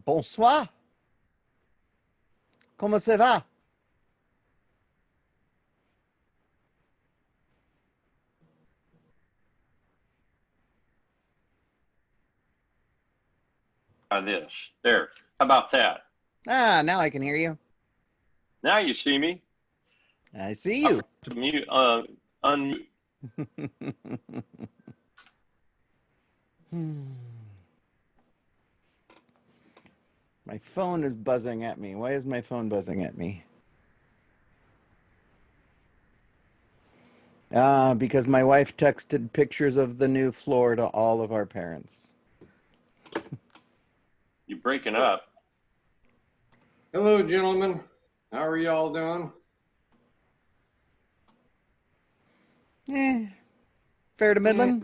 Bonsoir. Comment ça va? This. There. How about that? Ah, now I can hear you. Now you see me. I see you. Mute, My phone is buzzing at me. Why is my phone buzzing at me? Because my wife texted pictures of the new floor to all of our parents. You're breaking up. Hello, gentlemen. How are y'all doing? Fair to middling.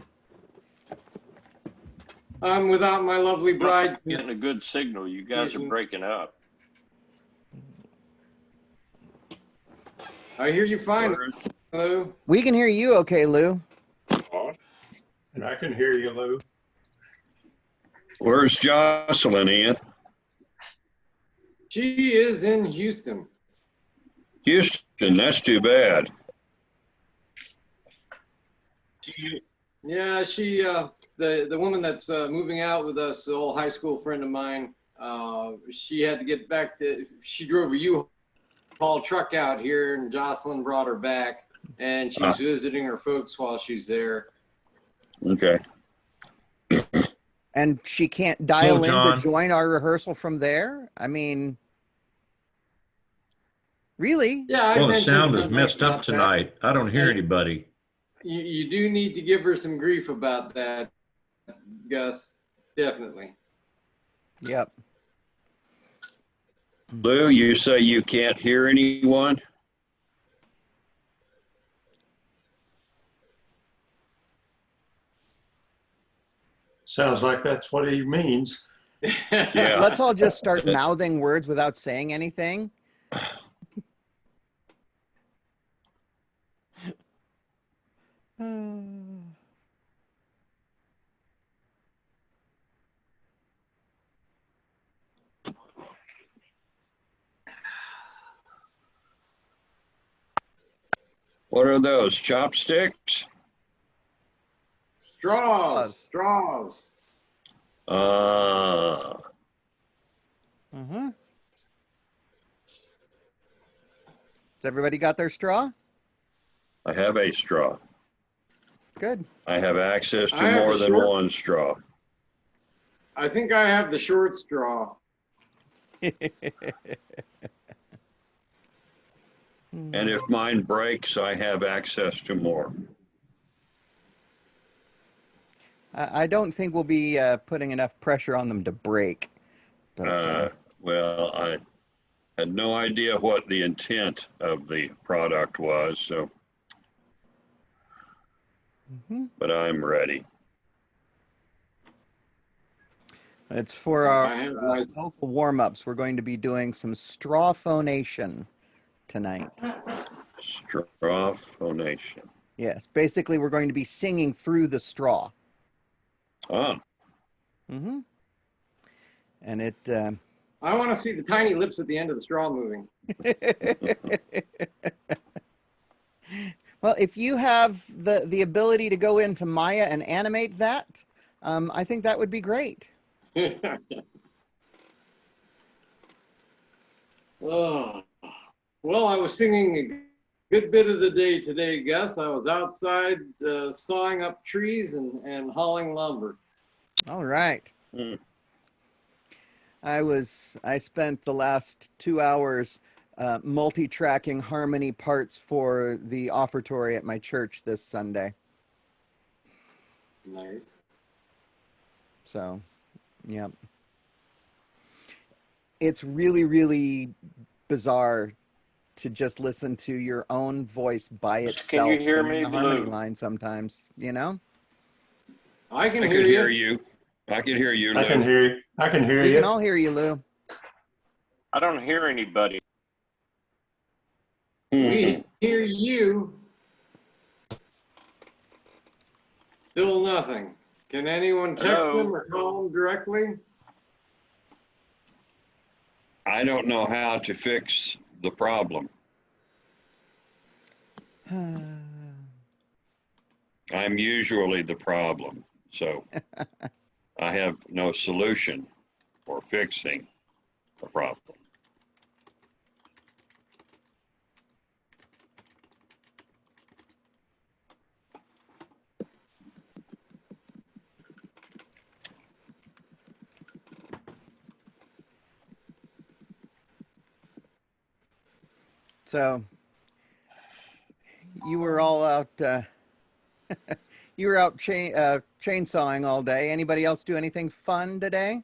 I'm without my lovely bride. Getting a good signal. You guys are breaking up. I hear you fine. Hello. We can hear you okay, Lou. And I can hear you, Lou. Where's Jocelyn, Ian? She is in Houston. Houston, that's too bad. Yeah, she, the woman that's moving out with us, the old high school friend of mine, she had to get back to, she drove a U-Haul truck out here and Jocelyn brought her back and she's visiting her folks while she's there. Okay. And she can't dial in to join our rehearsal from there? I mean, really? Yeah, well, the sound is messed up tonight. I don't hear anybody. You do need to give her some grief about that, Gus. Definitely. Yep. Lou, you say you can't hear anyone? Sounds like that's what he means. Yeah. Let's all just start mouthing words without saying anything. What are those, chopsticks? Straws. Uh-huh. Has everybody got their straw? I have a straw. Good. I have access to more than one straw. I think I have the short straw. And if mine breaks, I have access to more. I don't think we'll be putting enough pressure on them to break. But, well, I had no idea what the intent of the product was, so. But I'm ready. It's for our vocal warm-ups. We're going to be doing some straw phonation tonight. Straw phonation. Yes, basically we're going to be singing through the straw. Oh. And it... I want to see the tiny lips at the end of the straw moving. Well, if you have the ability to go into Maya and animate that, I think that would be great. Oh, well, I was singing a good bit of the day today, Gus. I was outside sawing up trees and hauling lumber. All right. I spent the last 2 hours multi-tracking harmony parts for the offertory at my church this Sunday. Nice. So, yeah. It's really, really bizarre to just listen to your own voice by itself. Can you hear me, the harmony Blue? line sometimes, you know? I can hear you. I can hear you, Lou. I can hear you. I can hear you. We can all hear you, Lou. I don't hear anybody. We hear you. Still nothing. Can anyone text them or call them directly? I don't know how to fix the problem. I'm usually the problem, so I have no solution for fixing the problem. So you were all out. You were out chainsawing all day. Anybody else do anything fun today?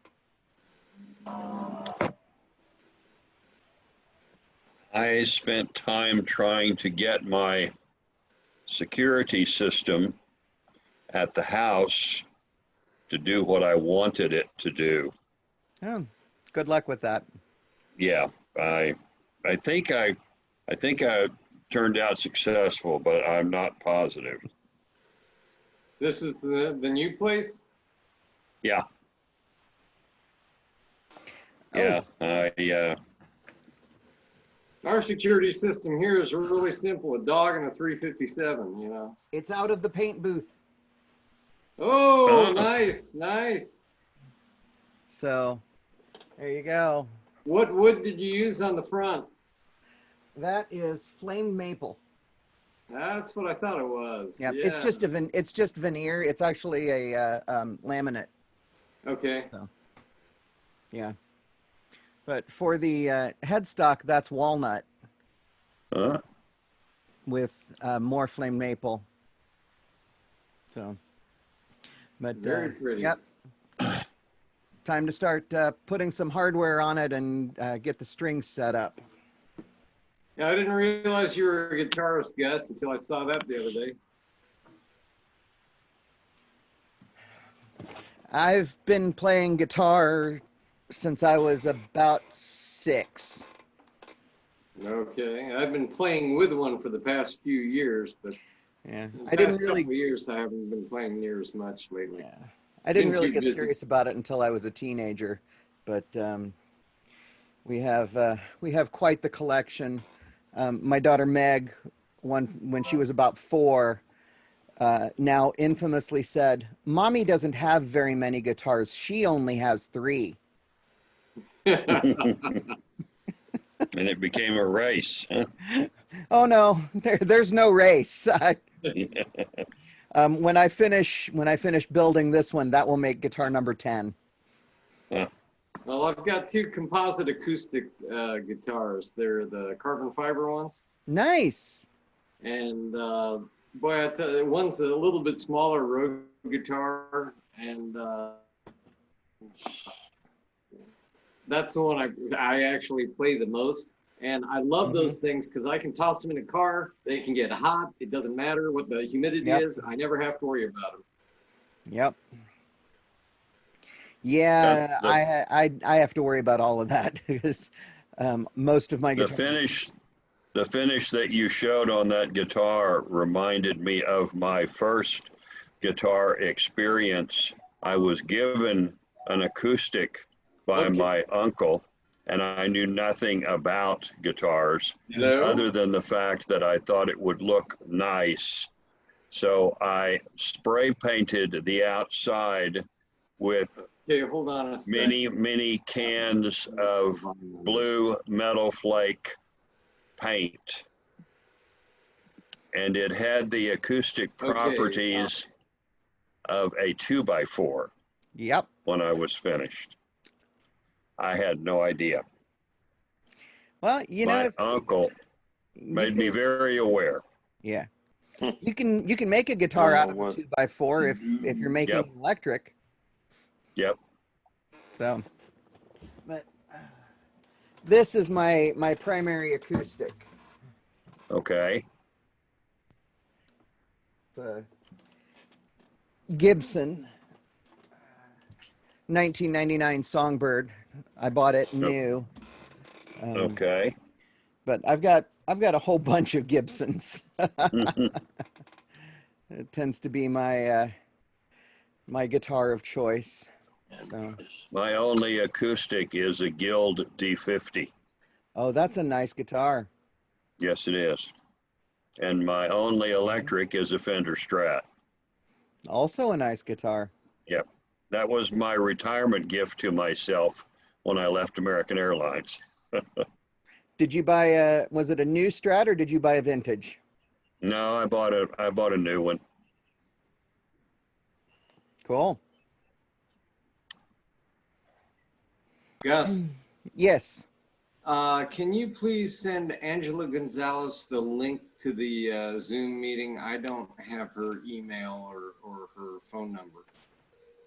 I spent time trying to get my security system at the house to do what I wanted it to do. Oh, good luck with that. Yeah, I think I turned out successful, but I'm not positive. This is the new place? Yeah. Oh. Yeah, Our security system here is really simple, a dog and a 357, you know. It's out of the paint booth. Oh, Oh. nice, nice. So there you go. What wood did you use on the front? That is flamed maple. That's what I thought it was. Yeah, it's just it's just veneer. It's actually a laminate. Okay. So, yeah. But for the headstock, that's walnut with more flame maple. So, but Very pretty. Yep. Time to start putting some hardware on it and get the strings set up. Yeah, I didn't realize you were a guitarist, Gus, until I saw that the other day. I've been playing guitar since I was about 6. Okay, I've been playing with one for the past few years, but Yeah, the I didn't past really. couple of years I haven't been playing near as much lately. Yeah, I didn't Been really too get busy. serious about it until I was a teenager, but we have quite the collection. My daughter Meg, when she was about 4, now infamously said, "Mommy doesn't have very many guitars. She only has 3." and it became a race. Oh no, there's no race. When I finish building this one, that will make guitar number 10. Well, I've got 2 composite acoustic guitars. They're the carbon fiber ones. Nice. And boy, I tell you, one's a little bit smaller Rogue guitar, and that's the one I actually play the most. And I love those things because I can toss them in a car. They can get hot. It doesn't matter what the humidity is. I never have to worry about them. Yep. Yeah, I have to worry about all of that because most of my The guitars. the finish that you showed on that guitar reminded me of my first guitar experience. I was given an acoustic by my uncle, and I knew nothing about guitars other than the fact that I thought it would look nice. So I spray painted the outside with Okay, hold on a second. many cans of blue metal flake paint. And it had the acoustic properties of a 2x4 Yep. when I was finished. I had no idea. Well, you know, My uncle made me very aware. Yeah. You can make a guitar out of a 2x4 if you're making electric. Yep. So, but this is my primary acoustic. Okay. It's a Gibson 1999 Songbird. I bought it new. Okay. But I've got a whole bunch of Gibsons. It tends to be my my guitar of choice. And So. My only acoustic is a Guild D50. Oh, that's a nice guitar. Yes, it is. And my only electric is a Fender Strat. Also a nice guitar. Yep. That was my retirement gift to myself when I left American Airlines. Did you buy was it a new Strat or did you buy a vintage? No, I bought a new one. Hmm. Cool. Gus, Yes. can you please send Angela Gonzalez the link to the Zoom meeting? I don't have her email or her phone number.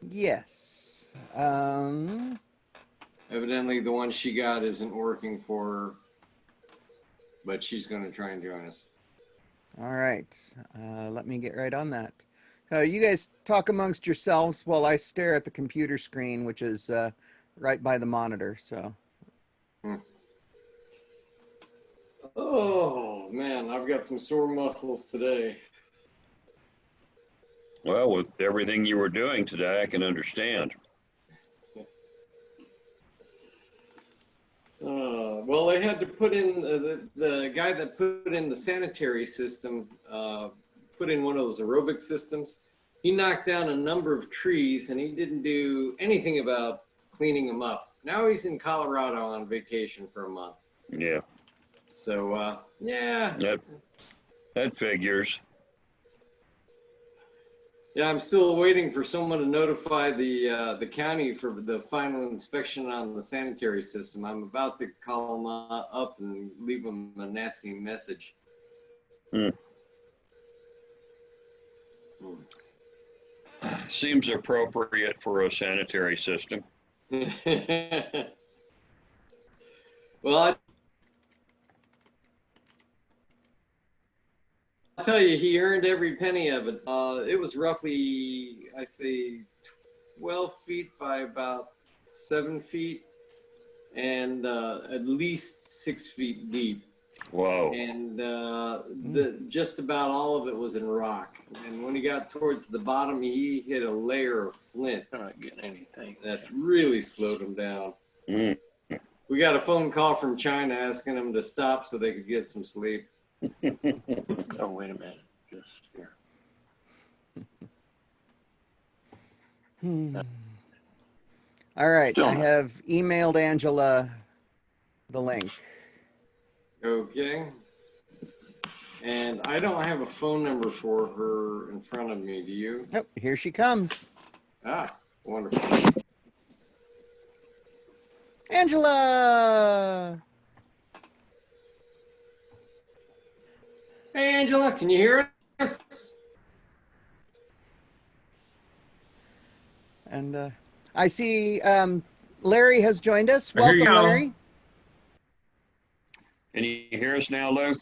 Yes. Evidently, the one she got isn't working for her, but she's going to try and join us. All right. Let me get right on that. You guys talk amongst yourselves while I stare at the computer screen, which is right by the monitor. So. Oh, man, I've got some sore muscles today. Well, with everything you were doing today, I can understand. Well, they had to put in, the guy that put in the sanitary system, put in one of those aerobic systems. He knocked down a number of trees and he didn't do anything about cleaning them up. Now he's in Colorado on vacation for a month. Yeah. So, yeah. That figures. Yeah, I'm still waiting for someone to notify the county for the final inspection on the sanitary system. I'm about to call them up and leave them a nasty message. Seems appropriate for a sanitary system. Well, I'll tell you, he earned every penny of it. It was roughly, I say, 12 feet by about 7 feet, and at least 6 feet deep. Whoa. And just about all of it was in rock. And when he got towards the bottom, he hit a layer of flint. I'm not getting anything. That really slowed him down. Mm. We got a phone call from China asking him to stop so they could get some sleep. Oh, wait a minute. Just here. All right. Still I not. have emailed Angela the link. Okay. And I don't have a phone number for her in front of me. Do you? Oh, here she comes. Ah, wonderful. Angela! Hey, Angela, can you hear us? And I see Larry has joined us. I hear you Welcome, now. Larry. Can you hear us now, Lou?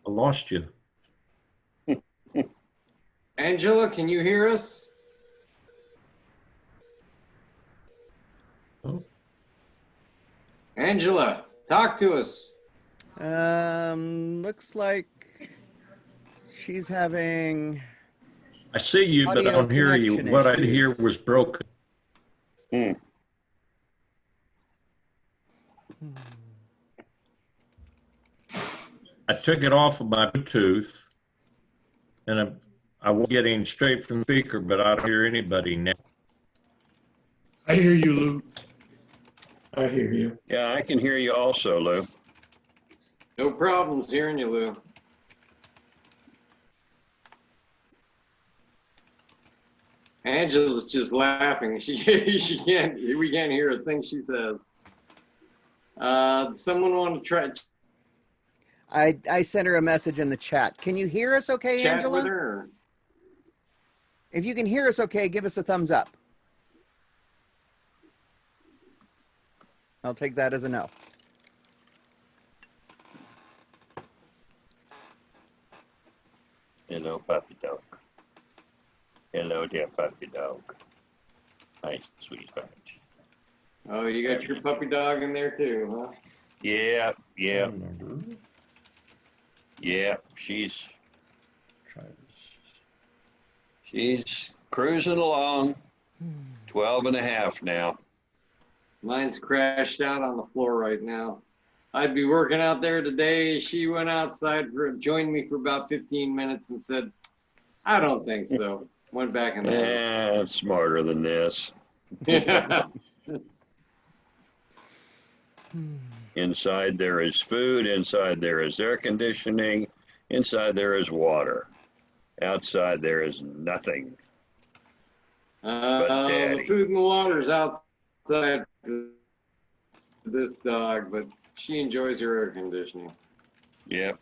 I lost you. Angela, can you hear us? Oh. Angela, talk to us. Looks like she's having. I see you, but I Audio don't hear you. connection What I did hear issues. was broken. Hmm. I took it off of my Bluetooth, and I was getting straight from the speaker, but I don't hear anybody now. I hear you, Lou. I hear you. Yeah, I can hear you also, Lou. No problems hearing you, Lou. Angela's just laughing. She can't. We can't hear a thing she says. Someone want to try I sent her a message in the chat. Can you hear us okay, chat Angela? with her? If you can hear us okay, give us a thumbs up. I'll take that as a no. Hello, puppy dog. Hello, dear puppy dog. Hi, sweetheart. Oh, you got your puppy dog in there too, huh? Yeah, yeah, Number. yeah. She's Try this. cruising along. 12 and a half now. Mine's crashed out on the floor right now. I'd be working out there today. She went outside, joined me for about 15 minutes and said, I don't think so. Went back in the house. I'm smarter than this. Inside there is food. Inside there is air conditioning. Inside there is water. Outside there is nothing. But The Daddy. food and the water's outside for this dog, but she enjoys her air conditioning. Yep.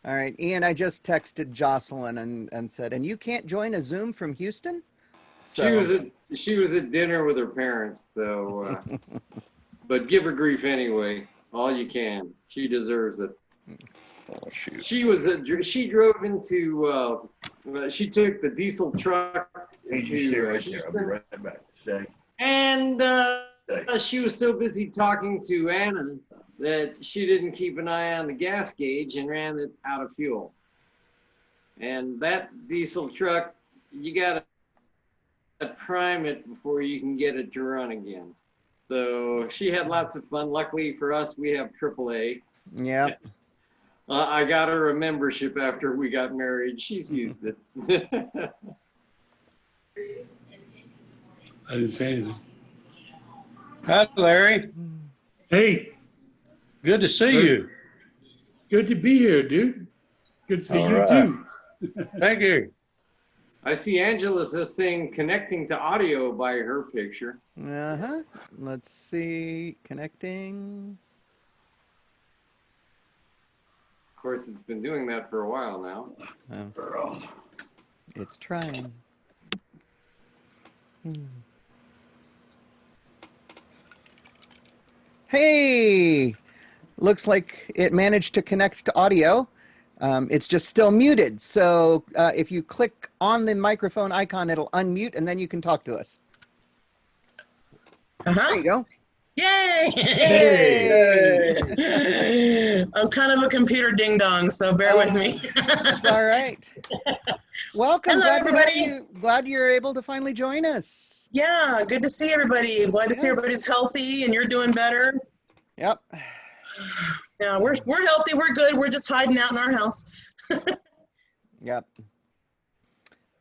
All right, Ian, I just texted Jocelyn and said, and you can't join a Zoom from Houston? She was at dinner with her parents, so but give her grief anyway, all you can. She deserves it. Oh, shoot. She drove into she took the diesel truck Hey, to you stay right there. I'll be Houston, right back. Say. and she was so busy talking to Anna that she didn't keep an eye on the gas gauge and ran it out of fuel. And that diesel truck, you gotta prime it before you can get it to run again. So she had lots of fun. Luckily for us, we have AAA. Yep. I got her a membership after we got married. She's used it. I didn't say anything. Hi, Larry. Hey, Good to see you. good to be here, dude. Good to see All you right. too. Thank you. I see Angela says saying connecting to audio by her picture. Uh-huh. Let's see. Connecting. Of course, it's been doing that for a while now. Oh, Girl. it's trying. Hey! Looks like it managed to connect to audio. It's just still muted. So if you click on the microphone icon, it'll unmute and then you can talk to us. There you go. Yay! Hey! I'm kind of a computer ding dong, so bear with me. That's all right. Welcome. Hello, Glad to have everybody. you. Glad you're able to finally join us. Yeah, good to see everybody. I'm glad to see Yeah. everybody's healthy and you're doing better. Yep. Yeah, we're healthy. We're good. We're just hiding out in our house. Yep.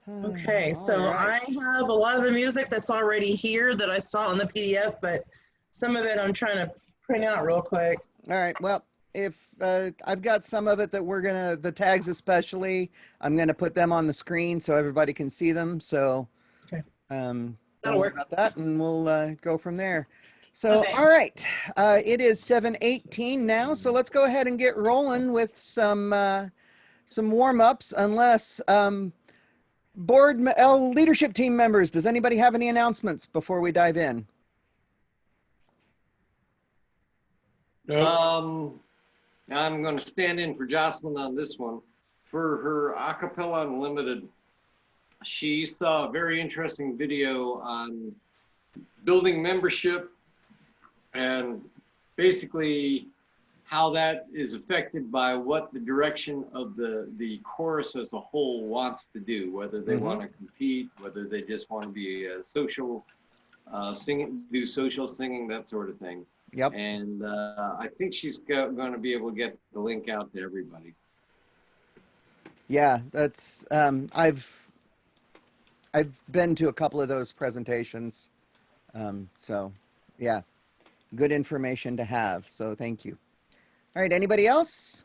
Okay, so All right. I have a lot of the music that's already here that I saw on the PDF, but some of it I'm trying to print out real quick. All right. Well, if I've got some of it that we're gonna, the tags especially, I'm gonna put them on the screen so everybody can see them. So, Okay. don't That'll worry work. about that, and we'll go from there. So, Okay. all right, it is 7:18 now. So let's go ahead and get rolling with some warm-ups. Unless leadership team members, does anybody have any announcements before we dive in? Nope. I'm going to stand in for Jocelyn on this one. For her Acapella Unlimited, she saw a very interesting video on building membership and basically how that is affected by what the direction of the chorus as a whole wants to do, whether they want to compete, whether they just want to be a social singing, do social singing, that sort of thing. Yep. And I think she's going to be able to get the link out to everybody. Yeah, that's I've been to a couple of those presentations. So yeah, good information to have. So thank you. All right, anybody else?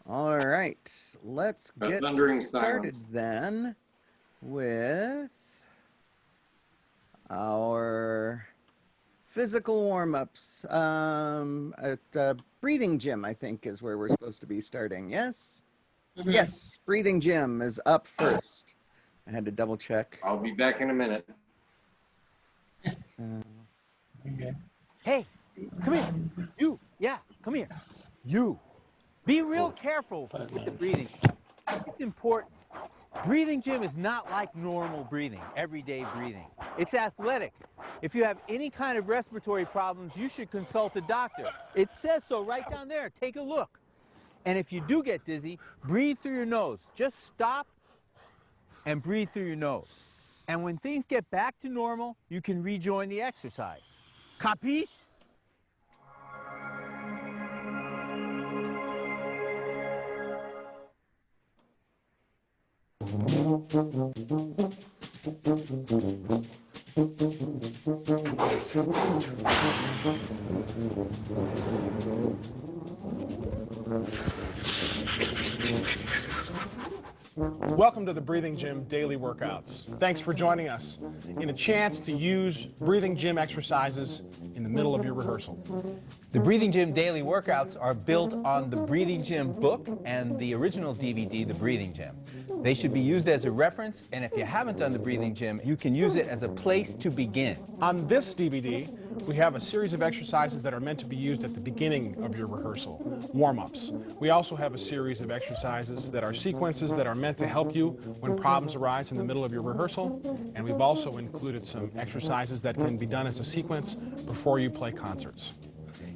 All right, let's get Thundering started silence. then with our physical warm-ups. At breathing gym, I think, is where we're supposed to be starting. Yes? Mhm. Yes, breathing gym is up first. I had to double check. I'll be back in a minute. So, Hey, come here. You, yeah, come here. You. Be real careful with the breathing. It's important. Breathing gym is not like normal breathing, everyday breathing. It's athletic. If you have any kind of respiratory problems, you should consult a doctor. It says so right down there. Take a look. And if you do get dizzy, breathe through your nose. Just stop and breathe through your nose. And when things get back to normal, you can rejoin the exercise. Capiche? Welcome to the Breathing Gym Daily Workouts. Thanks for joining us in a chance to use breathing gym exercises in the middle of your rehearsal. The Breathing Gym Daily Workouts are built on the Breathing Gym book and the original DVD, The Breathing Gym. They should be used as a reference, and if you haven't done the Breathing Gym, you can use it as a place to begin. On this DVD, we have a series of exercises that are meant to be used at the beginning of your rehearsal, warm-ups. We also have a series of exercises that are sequences that are meant to help you when problems arise in the middle of your rehearsal, and we've also included some exercises that can be done as a sequence before you play concerts.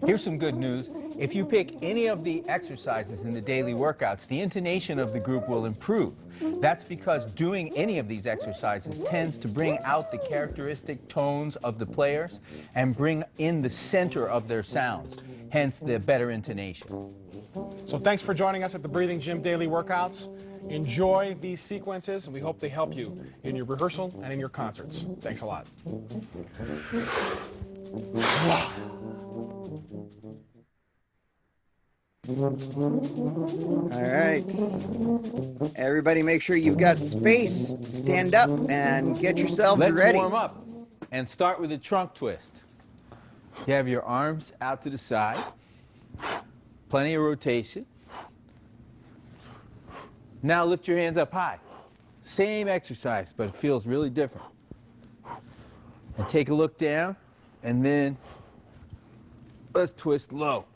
Here's some good news. If you pick any of the exercises in the daily workouts, the intonation of the group will improve. That's because doing any of these exercises tends to bring out the characteristic tones of the players and bring in the center of their sounds, hence the better intonation. So thanks for joining us at the Breathing Gym Daily Workouts. Enjoy these sequences, and we hope they help you in your rehearsal and in your concerts. Thanks a lot. All right. Everybody make sure you've got space. Stand up and get yourselves Let's ready. warm up and start with a trunk twist. You have your arms out to the side, plenty of rotation. Now lift your hands up high. Same exercise, but it feels really different. And take a look down, and then let's twist low.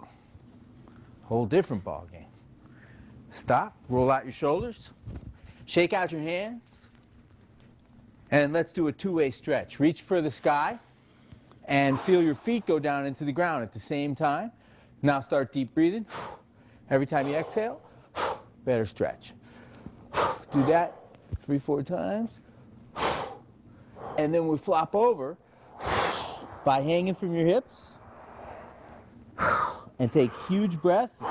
Whole different ball game. Stop, roll out your shoulders, shake out your hands, and let's do a two-way stretch. Reach for the sky and feel your feet go down into the ground at the same time. Now start deep breathing. Every time you exhale, better stretch. Do that 3-4 times. And then we flop over by hanging from your hips. And take huge breaths.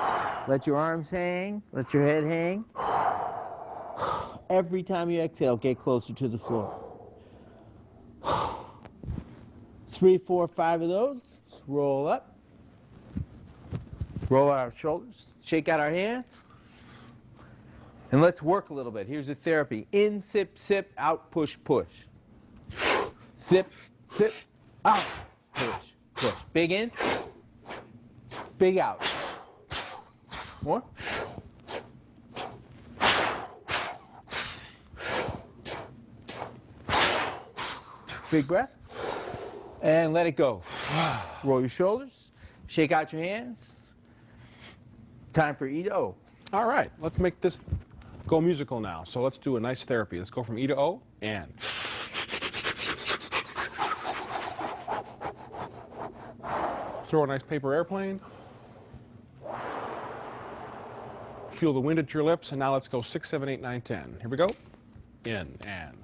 Let your arms hang. Let your head hang. Every time you exhale, get closer to the floor. 3, 4, 5 of those. Let's roll up. Roll out our shoulders. Shake out our hands. And let's work a little bit. Here's a therapy. In, sip, sip, out, push, push. Sip, sip, out, push, push. Big in. Big out. More. Big breath. And let it go. Roll your shoulders. Shake out your hands. Time for E to O. All right, let's make this go musical now. So let's do a nice therapy. Let's go from E to O, and. Throw a nice paper airplane. Feel the wind at your lips, and now let's go 6, 7, 8, 9, 10. Here we go. In and.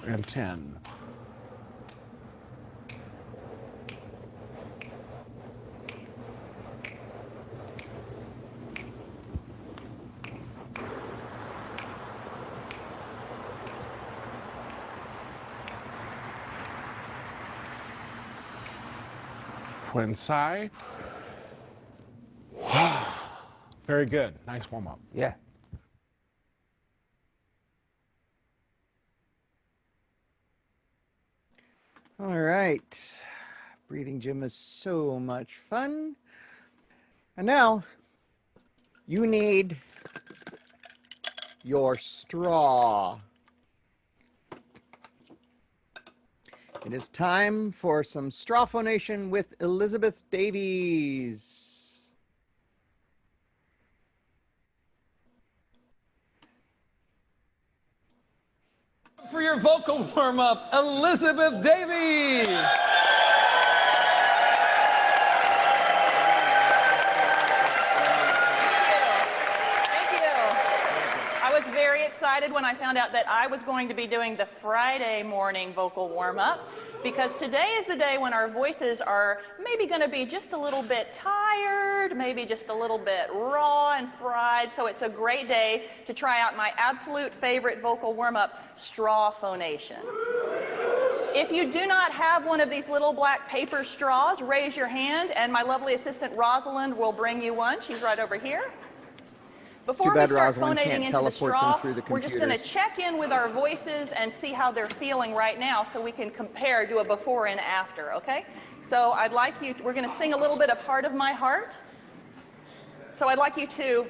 And 10. twin sigh. Very good. Nice warm up. Yeah. All right. Breathing gym is so much fun. And now you need your straw. It is time for some straw phonation with Elizabeth Davies. For your vocal warm-up, Elizabeth Davies. I was very excited when I found out that I was going to be doing the Friday morning vocal warm-up, because today is the day when our voices are maybe going to be just a little bit tired, maybe just a little bit raw and fried. So it's a great day to try out my absolute favorite vocal warm-up, straw phonation. If you do not have one of these little black paper straws, raise your hand and my lovely assistant Rosalind will bring you one. She's right over here. Before we start phonating into the straw, we're just going to check in with our voices and see how they're feeling right now so we can compare, do a before and after, okay? So I'd like you, we're going to sing a little bit of Heart of My Heart. So I'd like you to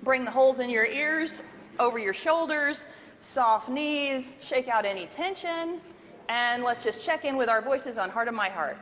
bring the holes in your ears, over your shoulders, soft knees, shake out any tension, and let's just check in with our voices on Heart of My Heart.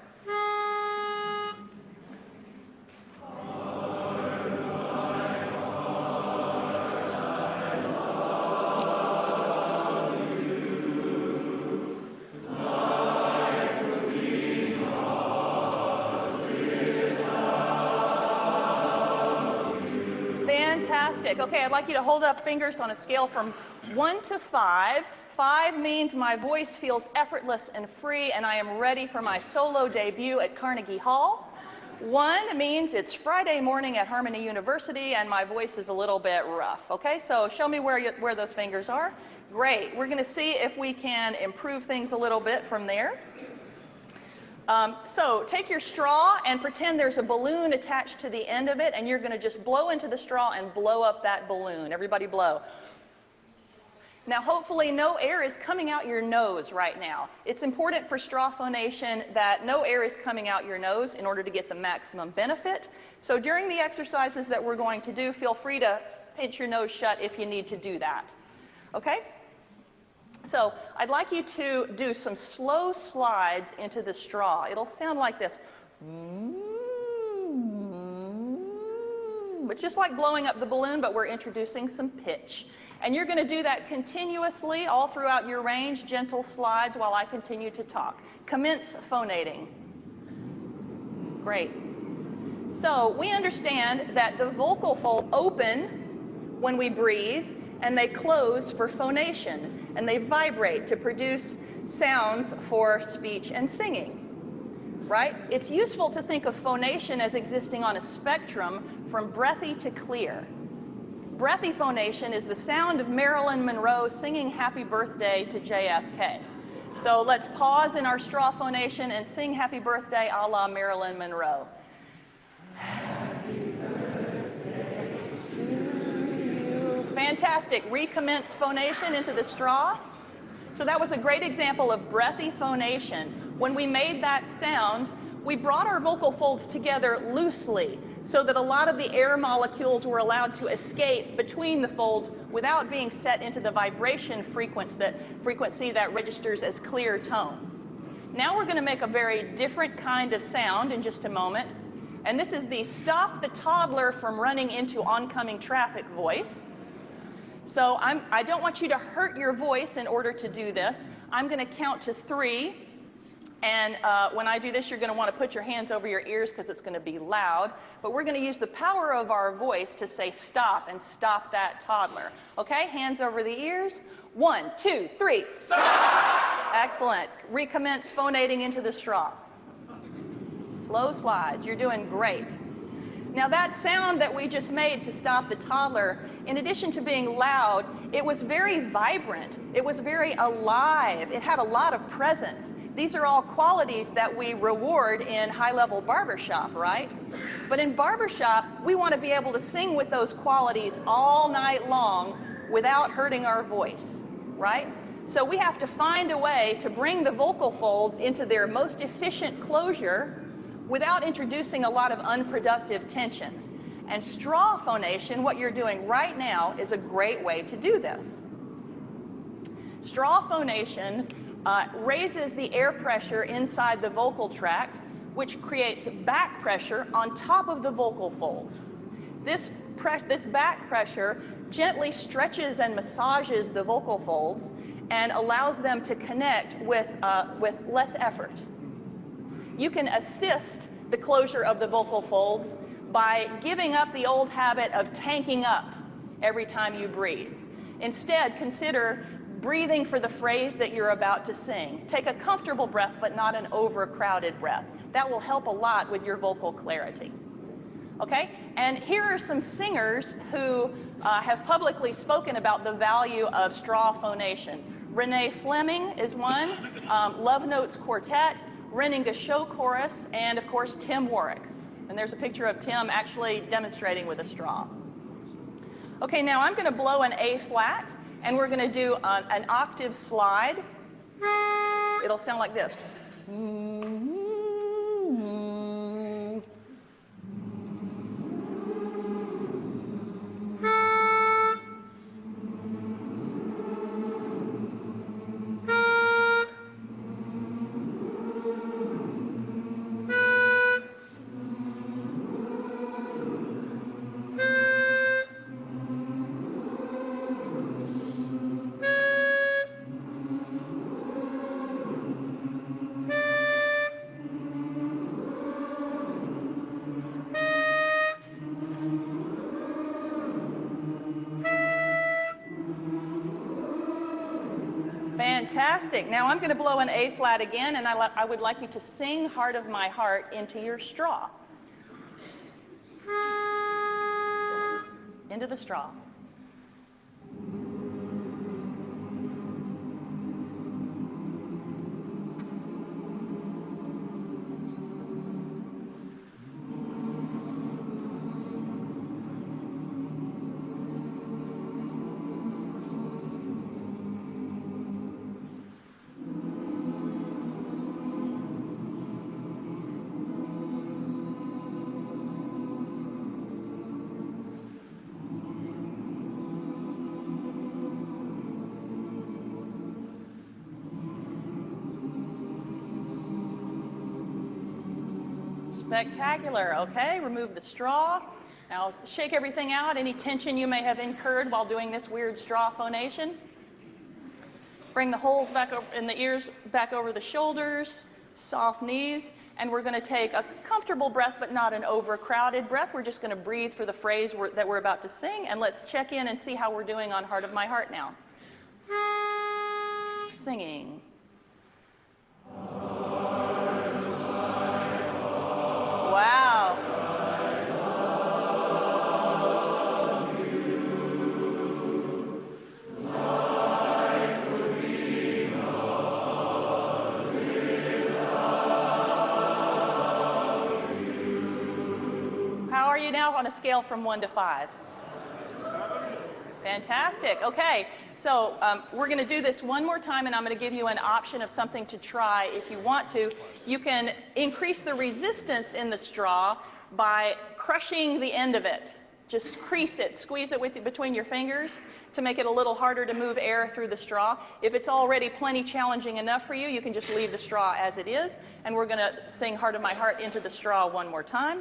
Fantastic. Okay, I'd like you to hold up fingers on a scale from 1 to 5. 5 means my voice feels effortless and free and I am ready for my solo debut at Carnegie Hall. 1 means it's Friday morning at Harmony University and my voice is a little bit rough. Okay, so show me where those fingers are. Great. We're going to see if we can improve things a little bit from there. So take your straw and pretend there's a balloon attached to the end of it and you're going to just blow into the straw and blow up that balloon. Everybody blow. Now hopefully no air is coming out your nose right now. It's important for straw phonation that no air is coming out your nose in order to get the maximum benefit. So during the exercises that we're going to do, feel free to pinch your nose shut if you need to do that. Okay? So I'd like you to do some slow slides into the straw. It'll sound like this. It's just like blowing up the balloon, but we're introducing some pitch. And you're going to do that continuously all throughout your range, gentle slides while I continue to talk. Commence phonating. Great. So we understand that the vocal folds open when we breathe, and they close for phonation, and they vibrate to produce sounds for speech and singing, right? It's useful to think of phonation as existing on a spectrum from breathy to clear. Breathy phonation is the sound of Marilyn Monroe singing Happy Birthday to JFK. So let's pause in our straw phonation and sing Happy Birthday a la Marilyn Monroe. Fantastic. Recommence phonation into the straw. So that was a great example of breathy phonation. When we made that sound, we brought our vocal folds together loosely so that a lot of the air molecules were allowed to escape between the folds without being set into the vibration frequency that registers as clear tone. Now we're going to make a very different kind of sound in just a moment. And this is the stop the toddler from running into oncoming traffic voice. So I don't want you to hurt your voice in order to do this. I'm going to count to 3. And when I do this, you're going to want to put your hands over your ears because it's going to be loud. But we're going to use the power of our voice to say stop and stop that toddler. Okay, hands over the ears. 1, 2, 3. Stop! Excellent. Recommence phonating into the straw. Slow slides. You're doing great. Now that sound that we just made to stop the toddler, in addition to being loud, it was very vibrant. It was very alive. It had a lot of presence. These are all qualities that we reward in high-level barbershop, right? But in barbershop, we want to be able to sing with those qualities all night long without hurting our voice, right? So we have to find a way to bring the vocal folds into their most efficient closure without introducing a lot of unproductive tension. And straw phonation, what you're doing right now, is a great way to do this. Straw phonation raises the air pressure inside the vocal tract, which creates back pressure on top of the vocal folds. This back pressure gently stretches and massages the vocal folds and allows them to connect with less effort. You can assist the closure of the vocal folds by giving up the old habit of tanking up every time you breathe. Instead, consider breathing for the phrase that you're about to sing. Take a comfortable breath, but not an overcrowded breath. That will help a lot with your vocal clarity. Okay? And here are some singers who have publicly spoken about the value of straw phonation. Renee Fleming is one, Love Notes Quartet, Renninga Show Chorus, and of course Tim Warwick. And there's a picture of Tim actually demonstrating with a straw. Okay, now I'm going to blow an A flat, and we're going to do an octave slide. It'll sound like this. Fantastic. Now I'm going to blow an A flat again, and I would like you to sing Heart of My Heart into your straw. Into the straw. Spectacular. Okay, remove the straw. Now shake everything out, any tension you may have incurred while doing this weird straw phonation. Bring the holes back over in the ears, back over the shoulders, soft knees, and we're going to take a comfortable breath, but not an overcrowded breath. We're just going to breathe for the phrase that we're about to sing, and let's check in and see how we're doing on Heart of My Heart now. Singing. Wow. How are you now on a scale from 1 to 5? Fantastic. Okay. So we're going to do this one more time, and I'm going to give you an option of something to try if you want to. You can increase the resistance in the straw by crushing the end of it. Just crease it, squeeze it between your fingers to make it a little harder to move air through the straw. If it's already plenty challenging enough for you, you can just leave the straw as it is. And we're going to sing Heart of My Heart into the straw one more time.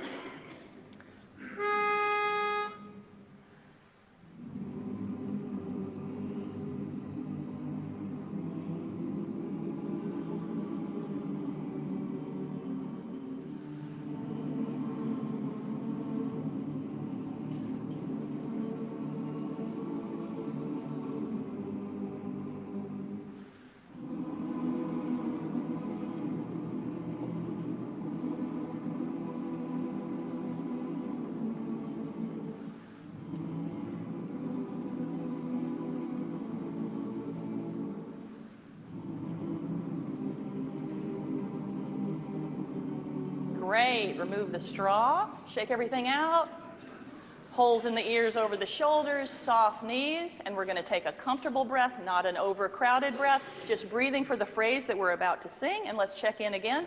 Great. Remove the straw. Shake everything out. Holes in the ears over the shoulders, soft knees, and we're going to take a comfortable breath, not an overcrowded breath, just breathing for the phrase that we're about to sing, and let's check in again.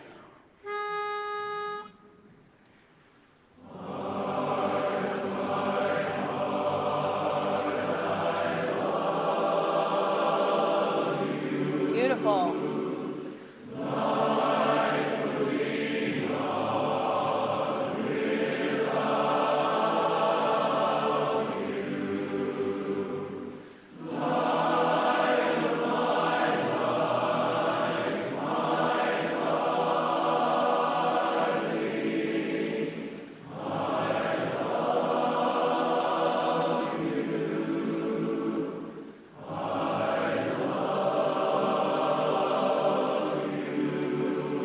Beautiful.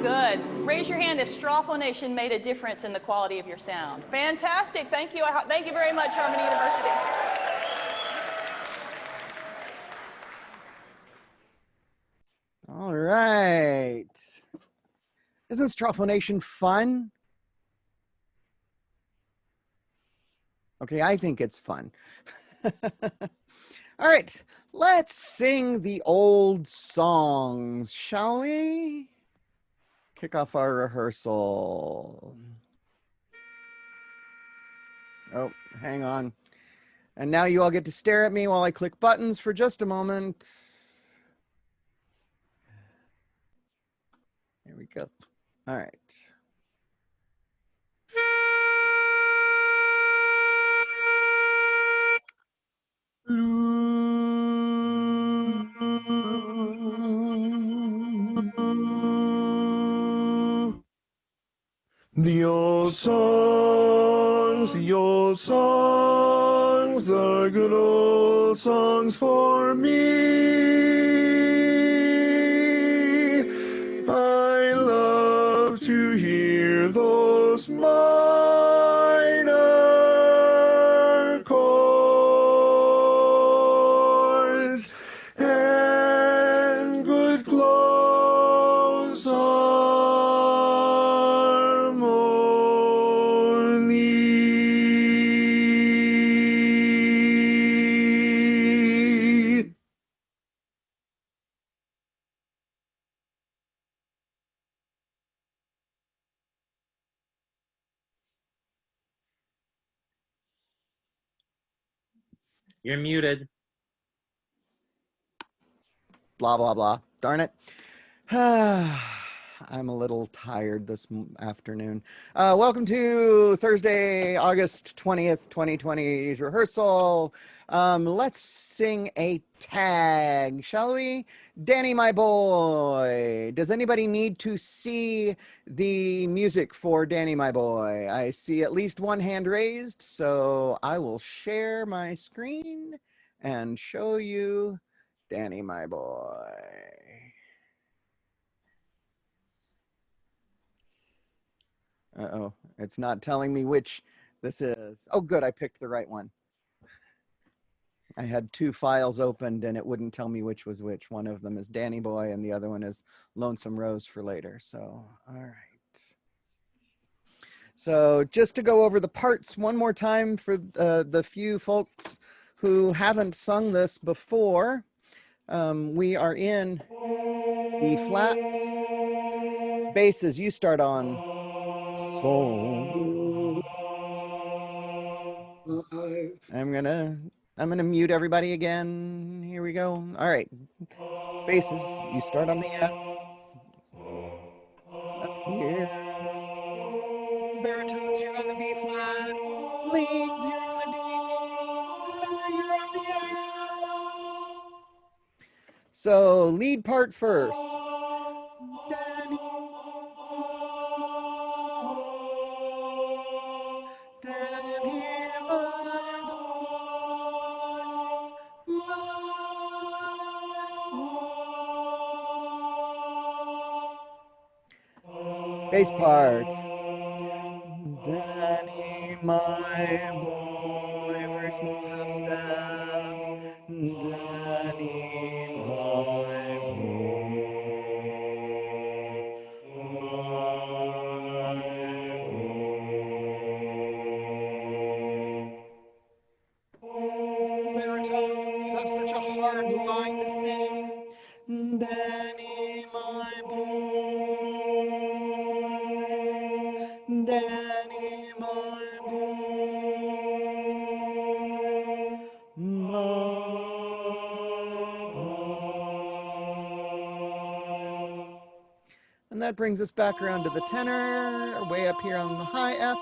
Good. Raise your hand if straw phonation made a difference in the quality of your sound. Fantastic. Thank you. Thank you very much, Harmony University. All right. Isn't straw phonation fun? Okay, I think it's fun. All right, let's sing the old songs, shall we? Kick off our rehearsal. Oh, hang on. And now you all get to stare at me while I click buttons for just a moment. Here we go. All right. The old songs, the good old songs for me. I love to hear those minor chords and good close harmony. You're muted. Blah, blah, blah. Darn it. I'm a little tired this afternoon. Welcome to Thursday, August 20th, 2020's rehearsal. Let's sing a tag, shall we? Danny, my boy. Does anybody need to see the music for Danny, my boy? I see at least one hand raised, so I will share my screen and show you Danny, my boy. Uh-oh, it's not telling me which this is. Oh, good, I picked the right one. I had two files opened and it wouldn't tell me which was which. One of them is Danny Boy and the other one is Lonesome Rose for later. So, all right. So just to go over the parts one more time for the few folks who haven't sung this before, we are in B flat. Basses, you start on So. I'm gonna mute everybody again. Here we go. All right. Basses, you start on the F. Up here. Baritones, you're on the B flat. Leads, you're on the D. Tenor, you're on the F. So lead part first. Danny, Danny, my boy. Bass part. Danny, my boy, very small half step. Danny, my boy, my And that brings us back around to the tenor, way up here on the high F.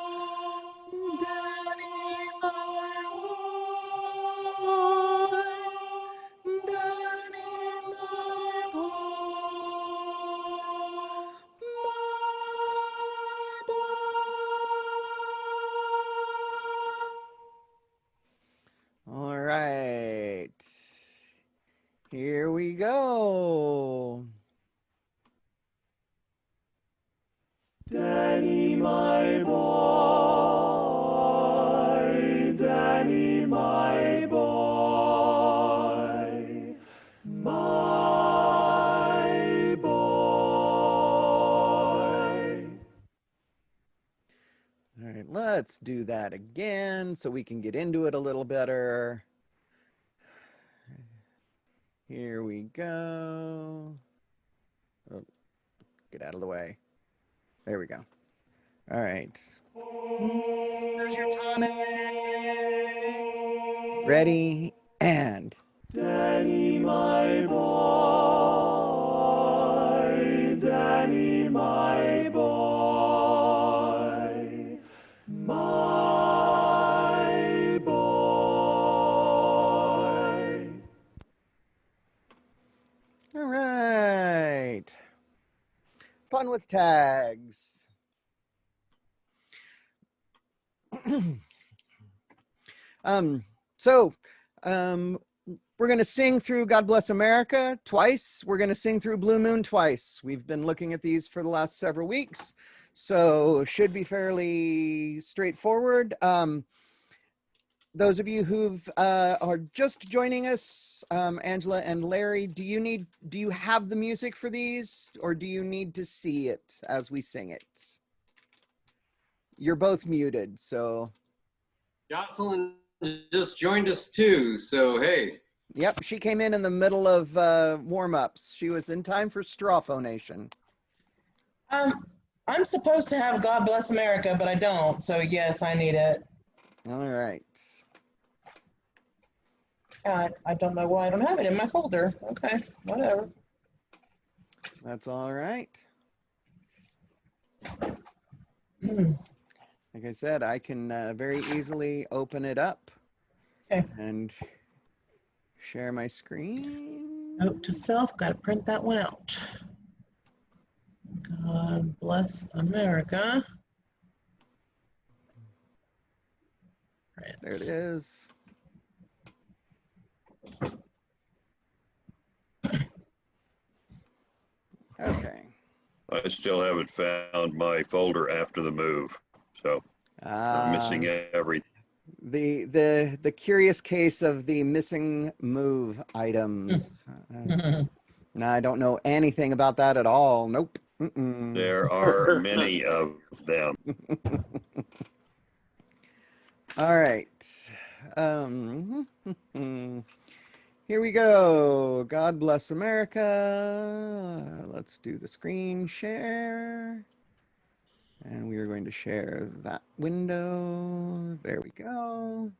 All right. Here we go. Danny, my boy, Danny, my boy, my boy. All right, let's do that again so we can get into it a little better. Here we go. Oh, get out of the way. There we go. All right. There's your tonic. Ready, and. Danny, my boy, Danny, my boy, my boy. All right. Fun with tags. We're going to sing through God Bless America twice. We're going to sing through Blue Moon twice. We've been looking at these for the last several weeks, so should be fairly straightforward. Those of you who are just joining us, Angela and Larry, do you have the music for these, or do you need to see it as we sing it? You're both muted, so. Jocelyn just joined us too, so hey. Yep, she came in the middle of warm-ups. She was in time for straw phonation. I'm supposed to have God Bless America, but I don't, so yes, I need it. All right. I don't know why I don't have it in my folder. Okay, whatever. That's all right. Like I said, I can very easily open it up and share my screen. Note to self, got to print that one out. God Bless America. Right. There it is. Okay. I still haven't found my folder after the move, so I'm missing everything. The curious case of the missing move items. No, I don't know anything about that at all. Nope. There are many of them. All right. Here we go. God Bless America. Let's do the screen share. And we are going to share that window. There we go.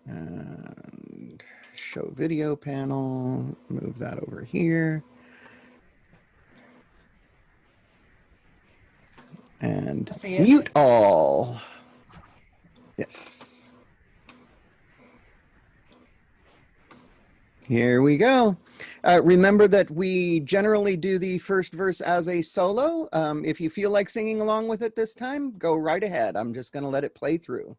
And show video panel. Move that over here. And mute all. Yes. Here we go. Remember that we generally do the first verse as a solo. If you feel like singing along with it this time, go right ahead. I'm just going to let it play through.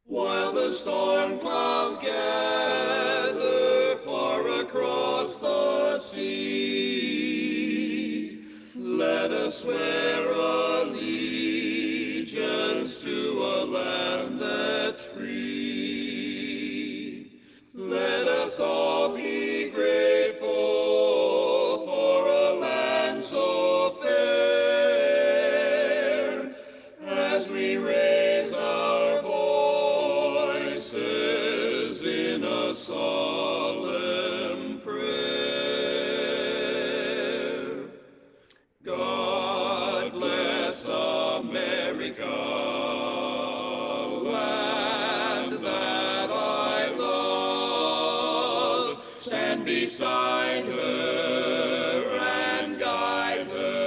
While the storm clouds gather far across the sea, let us swear allegiance to a land that's free. Let us all be grateful for a land so fair, as we raise our voices in a solemn prayer. God bless America, land that I love. Stand beside her and guide her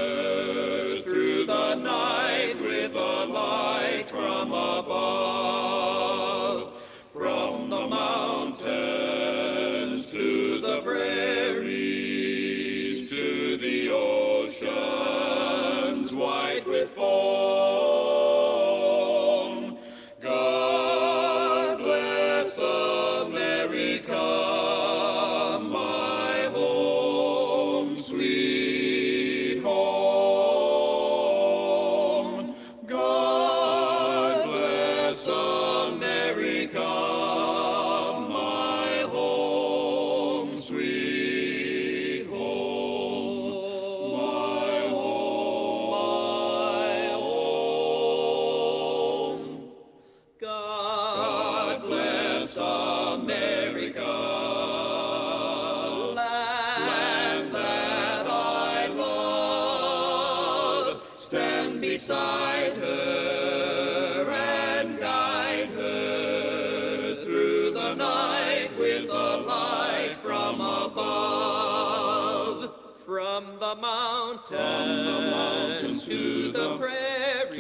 white with foam. God bless America, my home, sweet home. God bless America, my home, sweet home. My home, my home. God bless America, land that I love. Stand beside her and guide her through the night with a light from above. From the mountains to the prairies,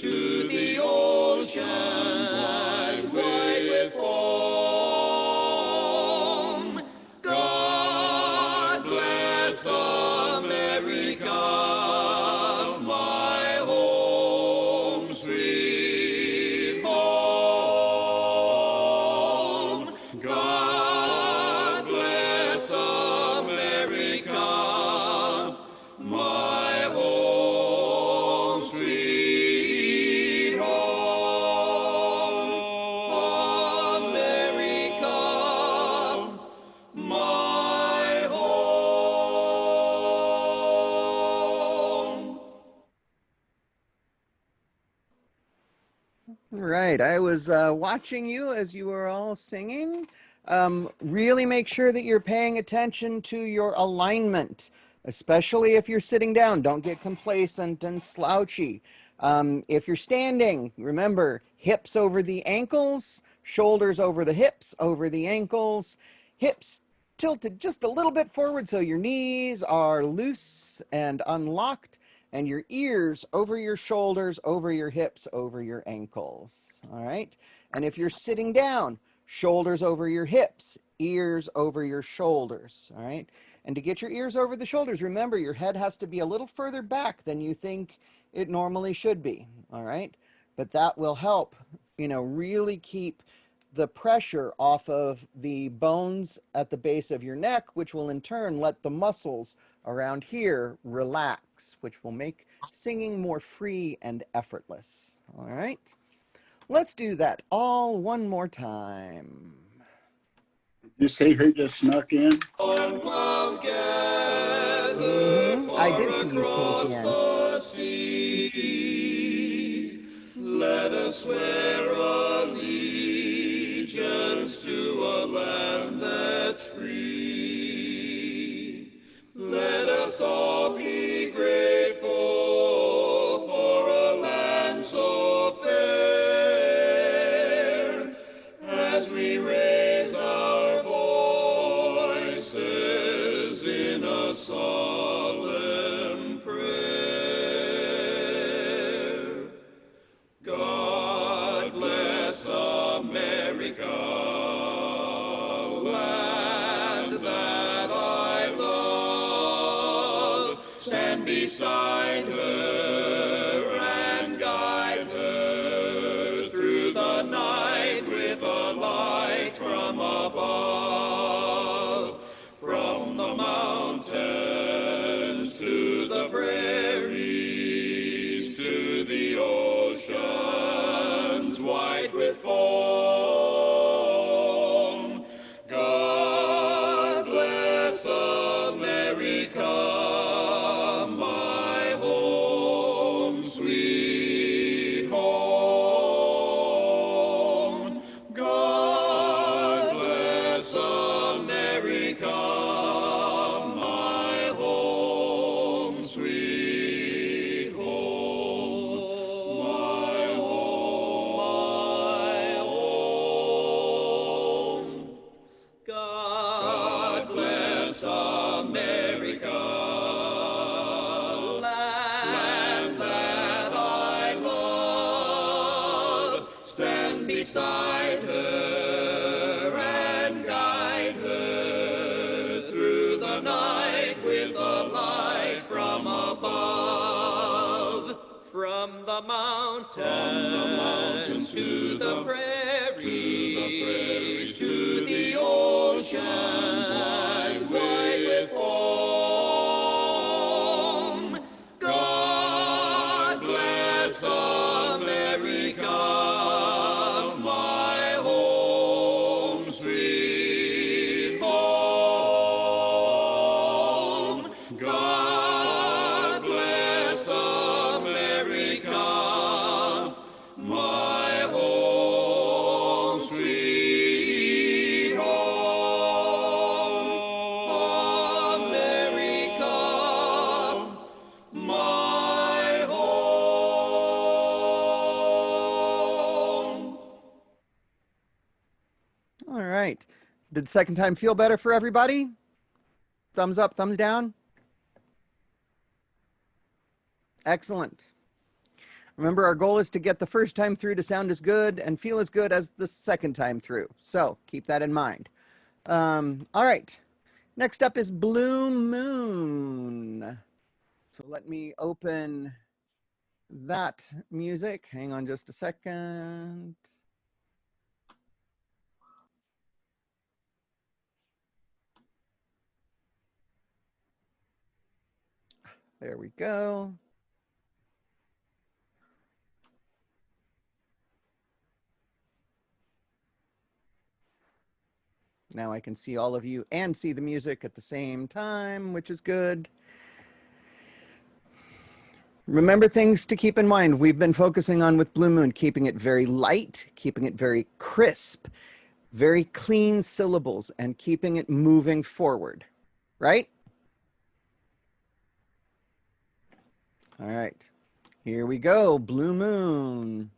to the oceans wide with foam. God bless America, my home, sweet home. God bless America, my home, sweet home. America, my home. Right. I was watching you as you were all singing. Really make sure that you're paying attention to your alignment, especially if you're sitting down. Don't get complacent and slouchy. If you're standing, remember, hips over the ankles, shoulders over the hips, over the ankles, hips tilted just a little bit forward so your knees are loose and unlocked, and your ears over your shoulders, over your hips, over your ankles. All right. And if you're sitting down, shoulders over your hips, ears over your shoulders. All right. And to get your ears over the shoulders, remember your head has to be a little further back than you think it normally should be. All right. But that will help, really keep the pressure off of the bones at the base of your neck, which will in turn let the muscles around here relax, which will make singing more free and effortless. All right, let's do that all one more time. You see who just snuck in? I did see you sneak in. Let us swear allegiance to a land that's free. Let us all be grateful for a land so fair, as we raise our voices in a solemn prayer. God bless America, land that I love. Stand beside her and guide her through the night with a light from above. From the mountains to the prairies, to the oceans white with foam. God bless America, my home, sweet home. God bless America, my home, sweet home. My home, my home. God bless America, land that I love. Stand beside her and guide her through the night with a light from above. mountains to the prairies, to the oceans wide with foam. God bless America, my home, sweet home. God bless America, my home, sweet home. America, my home. All right. Did second time feel better for everybody? Thumbs up, thumbs down? Excellent. Remember, our goal is to get the first time through to sound as good and feel as good as the second time through. So keep that in mind. All right. Next up is Blue Moon. So let me open that music. Hang on just a second. There we go. Now I can see all of you and see the music at the same time, which is good. Remember things to keep in mind. We've been focusing on with Blue Moon, keeping it very light, keeping it very crisp, very clean syllables, and keeping it moving forward, right? All right, here we go, Blue Moon.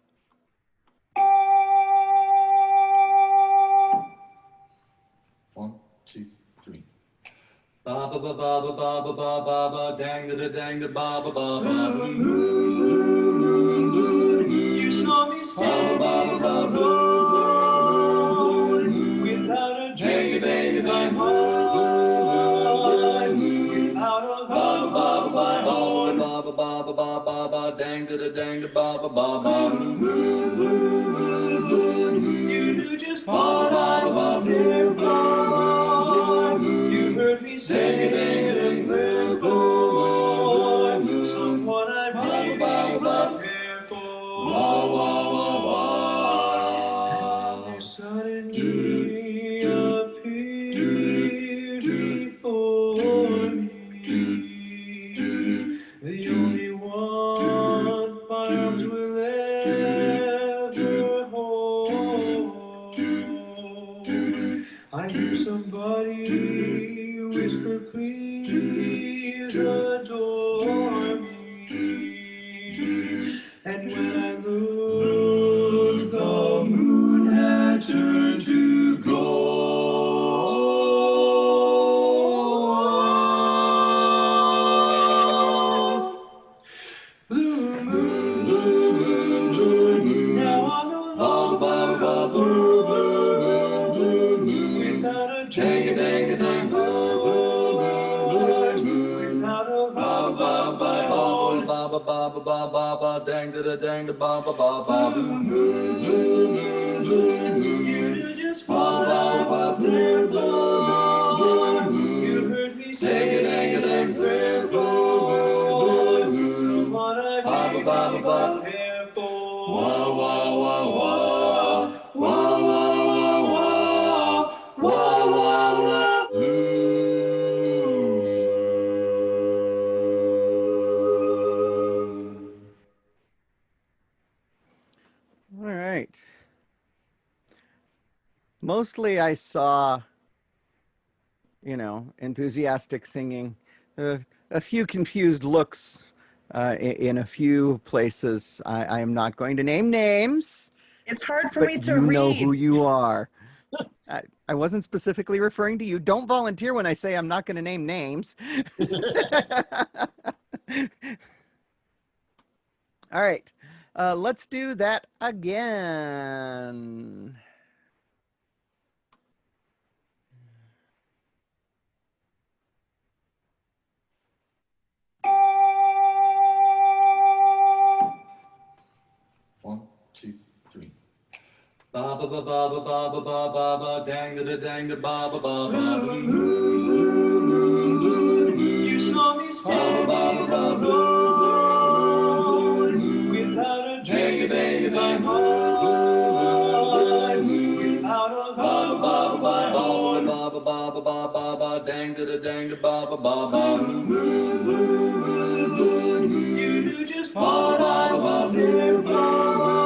One, two, three. Ba ba ba ba ba ba ba ba ba ba dang da da dang da ba ba ba ba. Blue moon, blue moon, you saw me standing on the moon without a dream in my mind, without a ba ba ba ba ba ba ba ba ba ba dang da da dang da ba ba ba ba. Blue moon, blue moon, blue moon, you knew just what I was there for. You heard me sing it in blue moon, someone I really not care for. Wah, wah, wah, wah. And then there suddenly appeared before me the only one my arms will ever hold. I hear somebody whisper, please adore me. And when I looked, the moon had turned to gold. Blue moon, blue moon, blue moon, now I'm alone, ba ba blue moon, blue moon, without a dang a dang a dang, blue moon, without a ba ba ba ba ba ba ba ba ba dang da da dang da ba ba ba ba. Blue moon, blue moon, blue moon, you knew just what I was there for. You heard me sing a dang a dang, blue moon, someone I really don't care for. Wah wah wah wah, wah wah wah wah, wah wah wah. All right. Mostly I saw, you know, enthusiastic singing, a few confused looks in a few places. I am not going to name names. It's hard for but me to you read. know who you are. I wasn't specifically referring to you. Don't volunteer when I say I'm not going to name names. All right, let's do that again. Ba ba ba ba ba ba ba ba ba ba dang da da dang da ba ba ba ba. You saw me standing alone without a dream in my mind, without a love of my own. Ba ba ba ba ba ba ba dang da da dang da ba ba ba ba. You knew just what I was there for.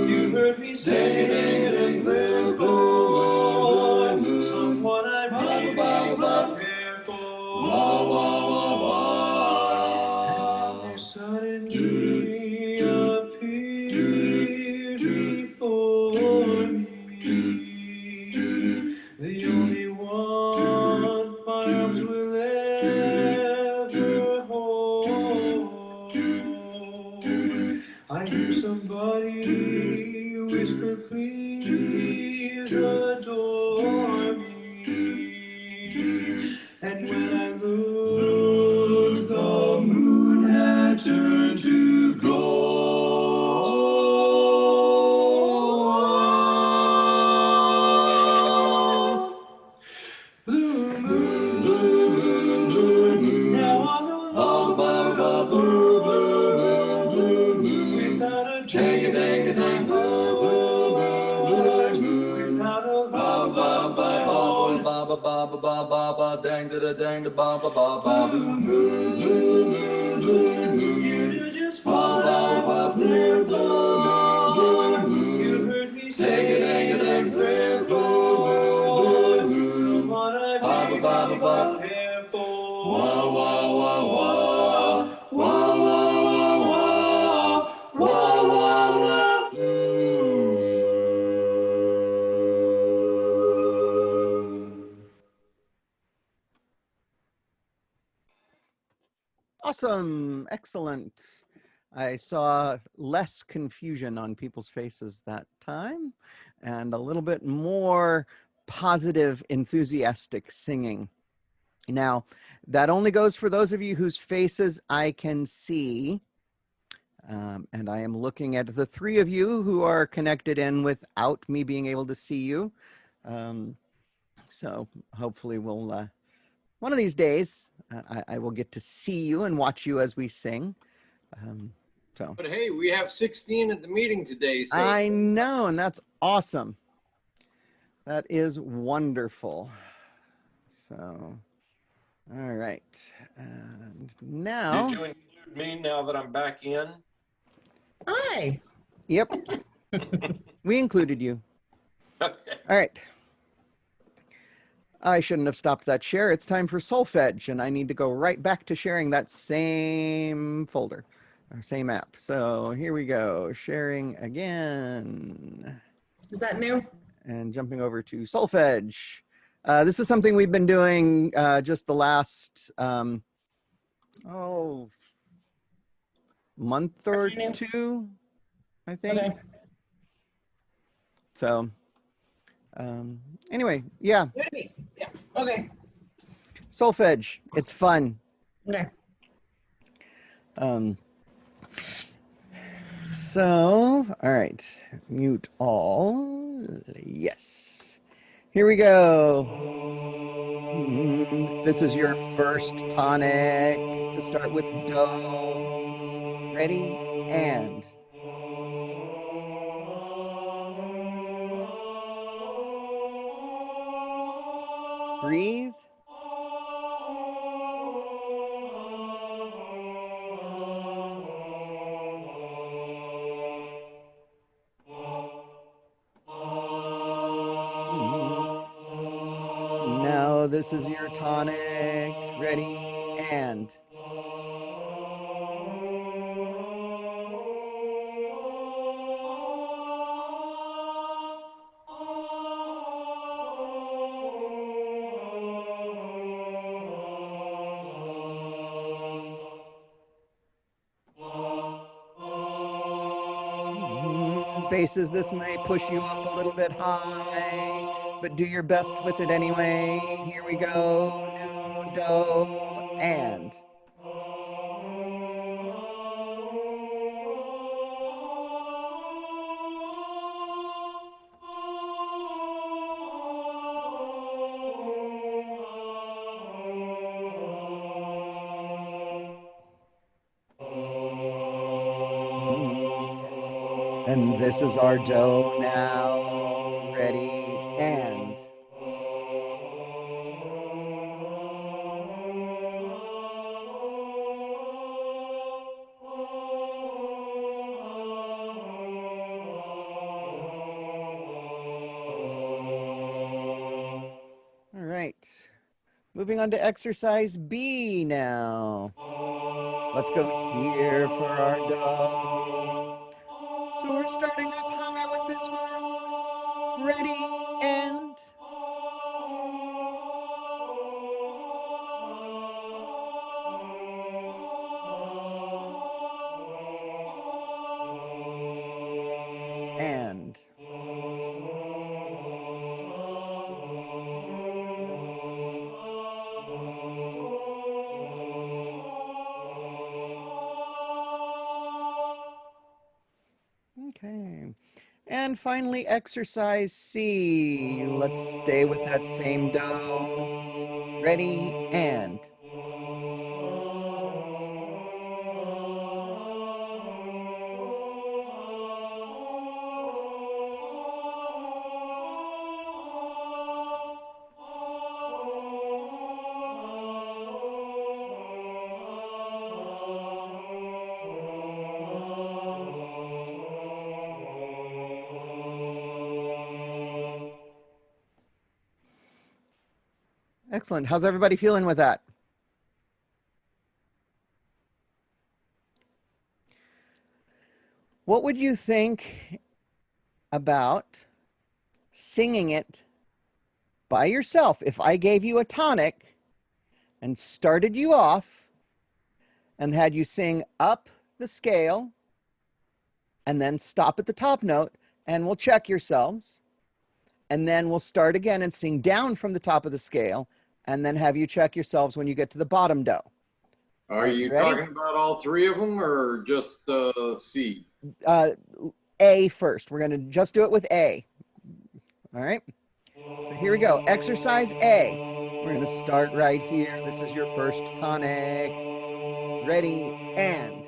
You heard me say it and live for someone I really not care for. Wah, wah, wah, wah. And then there suddenly appeared before me the only one my arms will ever hold. I hear somebody whisper, please adore me. And when I looked, the moon had turned to gold. Blue moon, blue moon, blue moon. Now I'm alone, blue moon, blue moon. Without a dang, dang, dang, blue moon, without a love of my own. Ba ba ba ba ba ba ba dang da da dang da ba ba ba ba. Blue moon, blue moon, blue moon. You knew just what I was there for. You heard me say dang dang dang blue moon. Someone I really not care for. Wah wah wah wah, wah wah wah wah, wah wah wah. Awesome. Excellent. I saw less confusion on people's faces that time and a little bit more positive, enthusiastic singing. Now, that only goes for those of you whose faces I can see. And I am looking at the three of you who are connected in without me being able to see you. So hopefully we'll, one of these days, I will get to see you and watch you as we sing. But hey, we have 16 at the meeting today. So. I know, and that's awesome. That is wonderful. So, all right. And now. Did you include me now that I'm back in? Hi. Yep. We included you. Okay. All right. I shouldn't have stopped that share. It's time for solfege, and I need to go right back to sharing that same folder, or same app. So here we go, sharing again. Is that new? And jumping over to solfege. This is something we've been doing just the last, month or two, I think. Okay. So, anyway, yeah. Yeah. Okay. Solfege, it's fun. Okay. So, all right, mute all. Yes. Here we go. This is your first tonic to start with do. Ready? And. Breathe. Now this is your tonic. Ready? And. Basses, this may push you up a little bit high, but do your best with it anyway. Here we go. Nu, do, and. And this is our do now. Ready, and. All right. Moving on to exercise B now. Let's go here for our do. So we're starting up high with this one. Ready, and. And. Okay. And finally, exercise C. Let's stay with that same do. Ready, and. Excellent. How's everybody feeling with that? What would you think about singing it by yourself if I gave you a tonic and started you off and had you sing up the scale and then stop at the top note, and we'll check yourselves, and then we'll start again and sing down from the top of the scale, and then have you check yourselves when you get to the bottom do. Are you ready? talking about all three of them or just C? A first. We're going to just do it with A. All right. So here we go. Exercise A. We're going to start right here. This is your first tonic. Ready, and.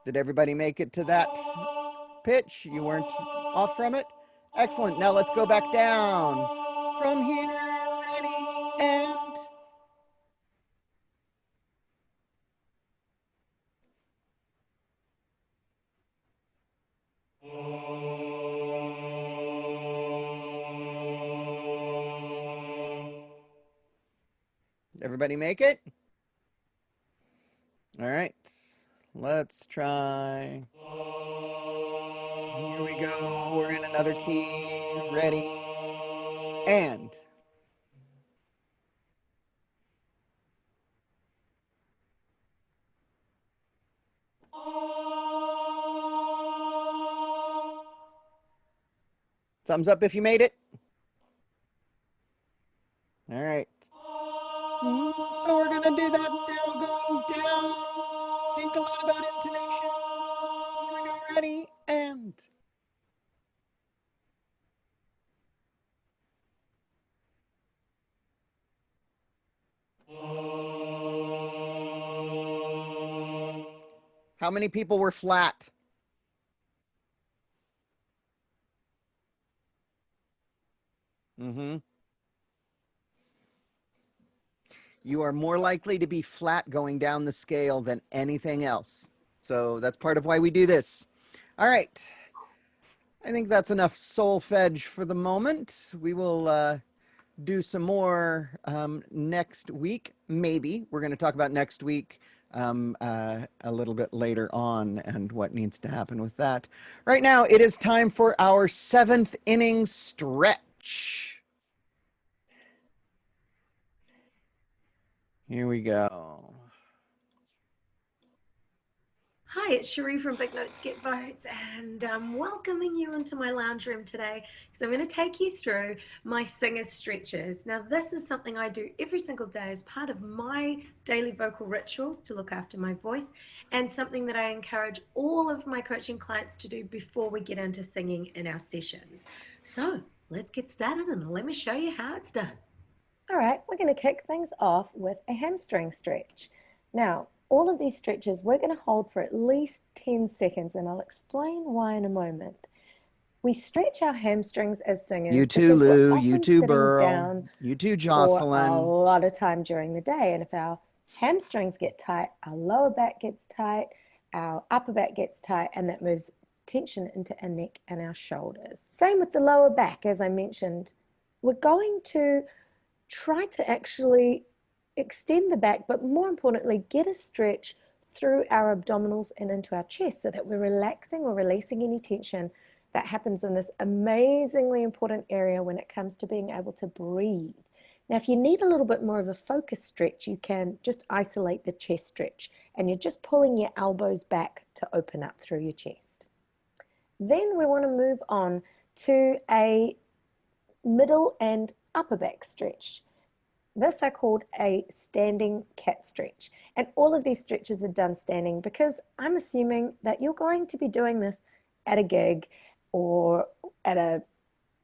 Did everybody make it to that pitch? You weren't off from it? Excellent. Now let's go back down. From here, ready, and. Everybody make it? All right. Let's try. Here we go. We're in another key. Ready, and. Thumbs up if you made it. All right. So we're going to do that now, going down. Think a lot about intonation. Here we go. Ready, and. How many people were flat? You are more likely to be flat going down the scale than anything else. So that's part of why we do this. All right. I think that's enough solfege for the moment. We will do some more next week. Maybe we're going to talk about next week a little bit later on and what needs to happen with that. Right now, it is time for our 7th inning stretch. Here we go. Hi, it's Cherie from Big Notes Get Votes, and I'm welcoming you into my lounge room today because I'm going to take you through my singer stretches. Now, this is something I do every single day as part of my daily vocal rituals to look after my voice, and something that I encourage all of my coaching clients to do before we get into singing in our sessions. So let's get started and let me show you how it's done. All right, we're going to kick things off with a hamstring stretch. Now, all of these stretches we're going to hold for at least 10 seconds, and I'll explain why in a moment. We stretch our hamstrings as singers. You too, Lou. You too, sitting Burl. down You too, for a Jocelyn. lot of time during the day. And if our hamstrings get tight, our lower back gets tight, our upper back gets tight, and that moves tension into our neck and our shoulders. Same with the lower back, as I mentioned. We're going to try to actually extend the back, but more importantly, get a stretch through our abdominals and into our chest so that we're relaxing or releasing any tension that happens in this amazingly important area when it comes to being able to breathe. Now, if you need a little bit more of a focus stretch, you can just isolate the chest stretch, and you're just pulling your elbows back to open up through your chest. Then we want to move on to a middle and upper back stretch. This I called a standing cat stretch. And all of these stretches are done standing because I'm assuming that you're going to be doing this at a gig or at a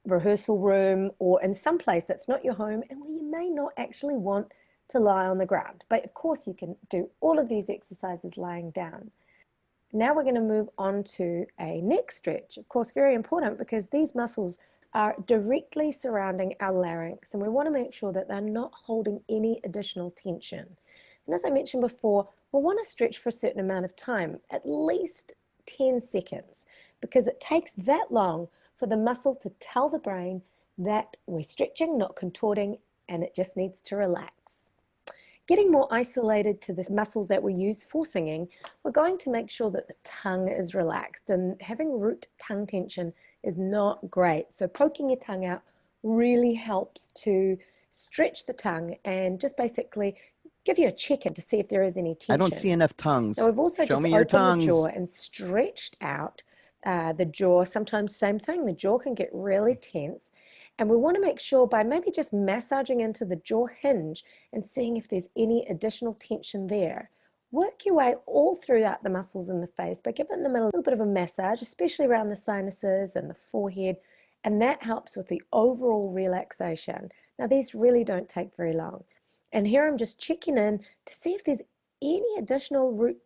rehearsal room or in some place that's not your home and where you may not actually want to lie on the ground. But of course you can do all of these exercises lying down. Now we're going to move on to a neck stretch. Of course, very important because these muscles are directly surrounding our larynx, and we want to make sure that they're not holding any additional tension. And as I mentioned before, we'll want to stretch for a certain amount of time, at least 10 seconds, because it takes that long for the muscle to tell the brain that we're stretching, not contorting, and it just needs to relax. Getting more isolated to the muscles that we use for singing, we're going to make sure that the tongue is relaxed, and having root tongue tension is not great. So poking your tongue out really helps to stretch the tongue and just basically give you a check-in to see if there is any tension. I don't see enough tongues. Now we've also Show just me your opened tongues. the jaw and stretched out the jaw. Sometimes same thing, the jaw can get really tense. And we want to make sure by maybe just massaging into the jaw hinge and seeing if there's any additional tension there. Work your way all throughout the muscles in the face by giving them a little bit of a massage, especially around the sinuses and the forehead, and that helps with the overall relaxation. Now these really don't take very long. And here I'm just checking in to see if there's any additional root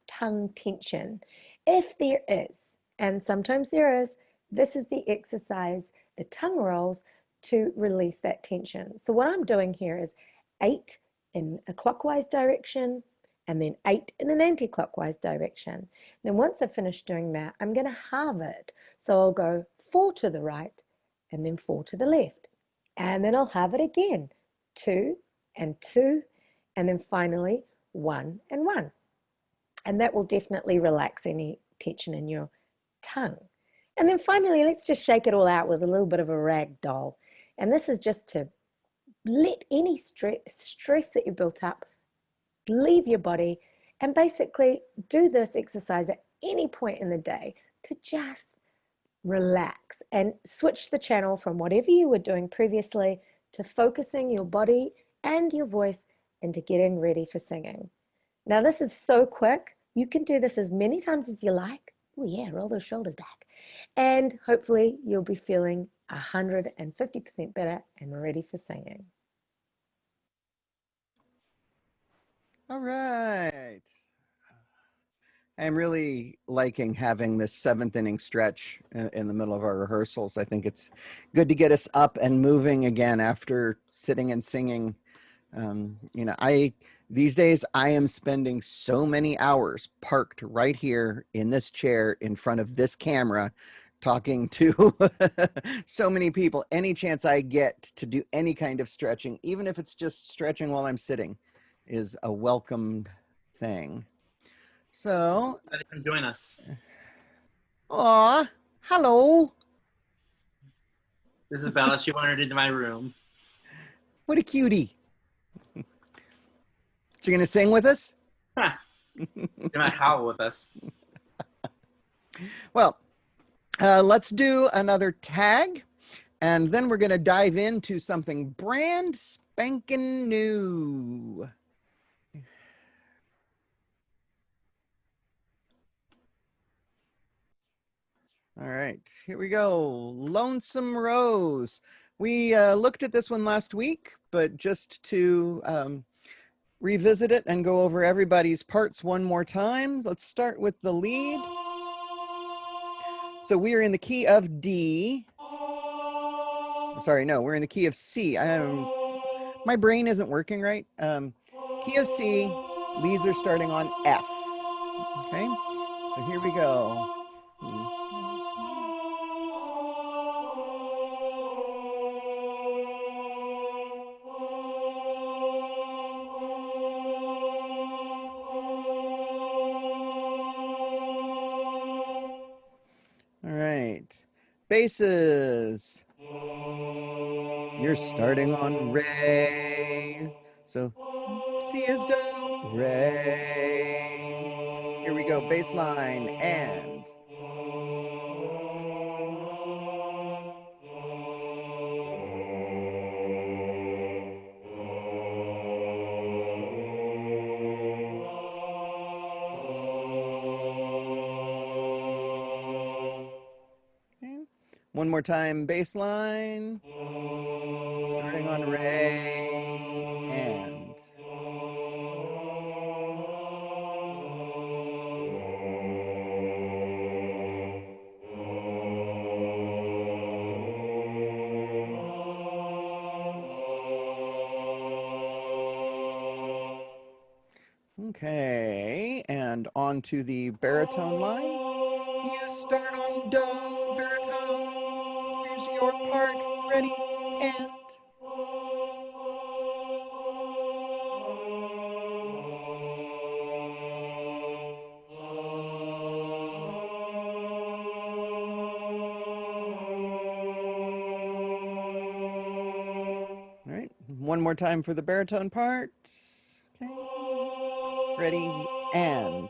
tongue tension. If there is, and sometimes there is, this is the exercise, the tongue rolls, to release that tension. So what I'm doing here is 8 in a clockwise direction, and then 8 in an anti-clockwise direction. Then once I've finished doing that, I'm going to halve it. So I'll go 4 to the right, and then 4 to the left. And then I'll halve it again, 2 and 2, and then finally 1 and 1. And that will definitely relax any tension in your tongue. And then finally, let's just shake it all out with a little bit of a rag doll. And this is just to let any stress that you built up leave your body, and basically do this exercise at any point in the day to just relax and switch the channel from whatever you were doing previously to focusing your body and your voice into getting ready for singing. Now this is so quick. You can do this as many times as you like. Oh yeah, roll those shoulders back. And hopefully you'll be feeling 150% better and ready for singing. All right. I'm really liking having this 7th inning stretch in the middle of our rehearsals. I think it's good to get us up and moving again after sitting and singing. You know, these days I am spending so many hours parked right here in this chair in front of this camera talking to so many people. Any chance I get to do any kind of stretching, even if it's just stretching while I'm sitting, is a welcomed thing. So, come join us. Aw, hello. This is Bella. She wandered into my room. What a cutie. You gonna sing with us? You might howl with us. Well, let's do another tag, and then we're gonna dive into something brand spanking new. All right, here we go. Lonesome Rose. We looked at this one last week, but just to revisit it and go over everybody's parts one more time, let's start with the lead. So we are in the key of D. Sorry, no, we're in the key of C. My brain isn't working right. Key of C, leads are starting on F. Okay, so here we go. All right, basses. You're starting on Re. So C is Do, Re. Here we go, bass line, and. Okay. One more time, bass line. Starting on Re, and. Okay, and on to the baritone line. You start on Do, baritone. Here's your part. Ready, and. All right, one more time for the baritone part. Okay. Ready, and.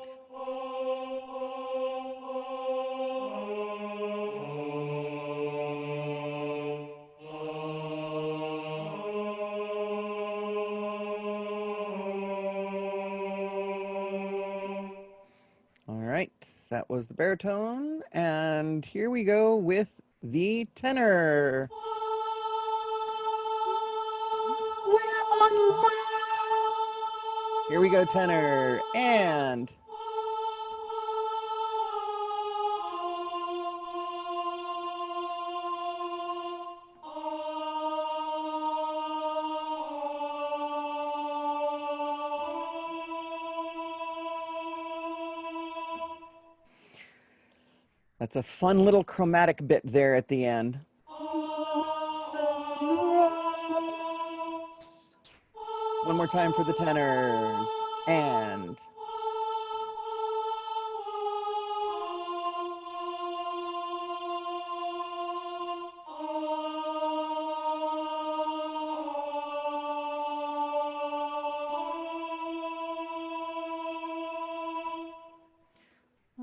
All right, that was the baritone, and here we go with the tenor. We're on loud. Here we go, tenor, and. That's a fun little chromatic bit there at the end. One more time for the tenors, and.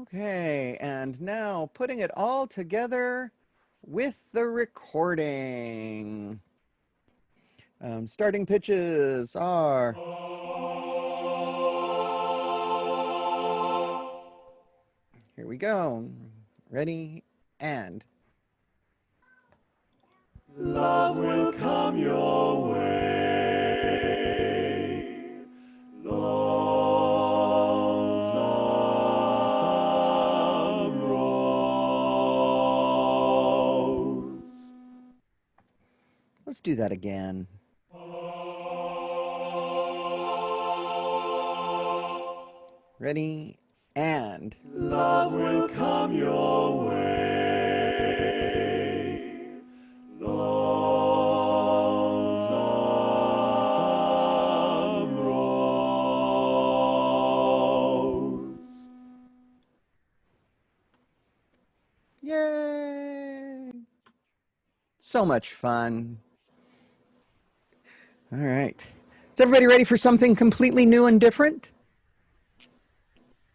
Okay, and now putting it all together with the recording. Starting pitches are. Here we go. Ready, and. Love will come your way. Lonesome Rose. Let's do that again. Ready, and. Love will come your way. Lonesome Rose. Yay! So much fun. All right. Is everybody ready for something completely new and different?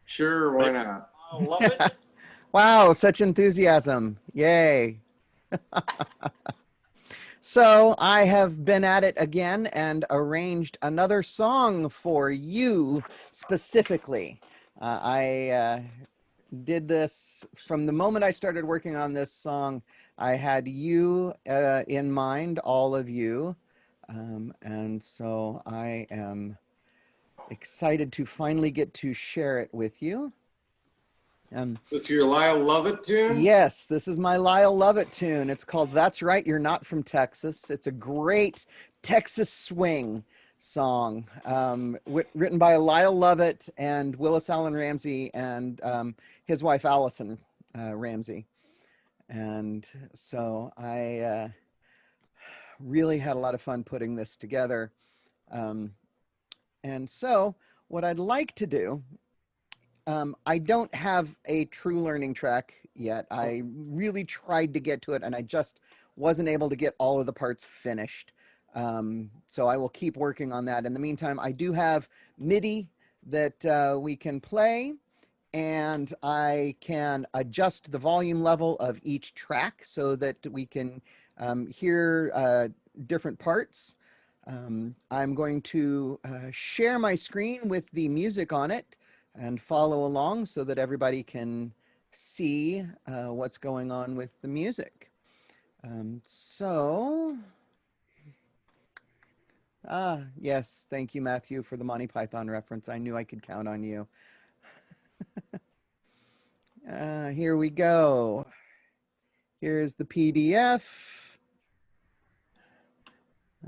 Sure, why not? I love it. Wow, such enthusiasm. Yay. So I have been at it again and arranged another song for you specifically. I did this from the moment I started working on this song. I had you in mind, all of you. And so I am excited to finally get to share it with you. This your Lyle Lovett tune? Yes, this is my Lyle Lovett tune. It's called That's Right, You're Not From Texas. It's a great Texas swing song written by Lyle Lovett and Willis Allen Ramsey and his wife Allison Ramsey. And so I really had a lot of fun putting this together. And so what I'd like to do, I don't have a true learning track yet. I really tried to get to it and I just wasn't able to get all of the parts finished. So I will keep working on that. In the meantime, I do have MIDI that we can play, and I can adjust the volume level of each track so that we can hear different parts. I'm going to share my screen with the music on it and follow along so that everybody can see what's going on with the music. Yes, thank you, Matthew, for the Monty Python reference. I knew I could count on you. Here we go. Here's the PDF.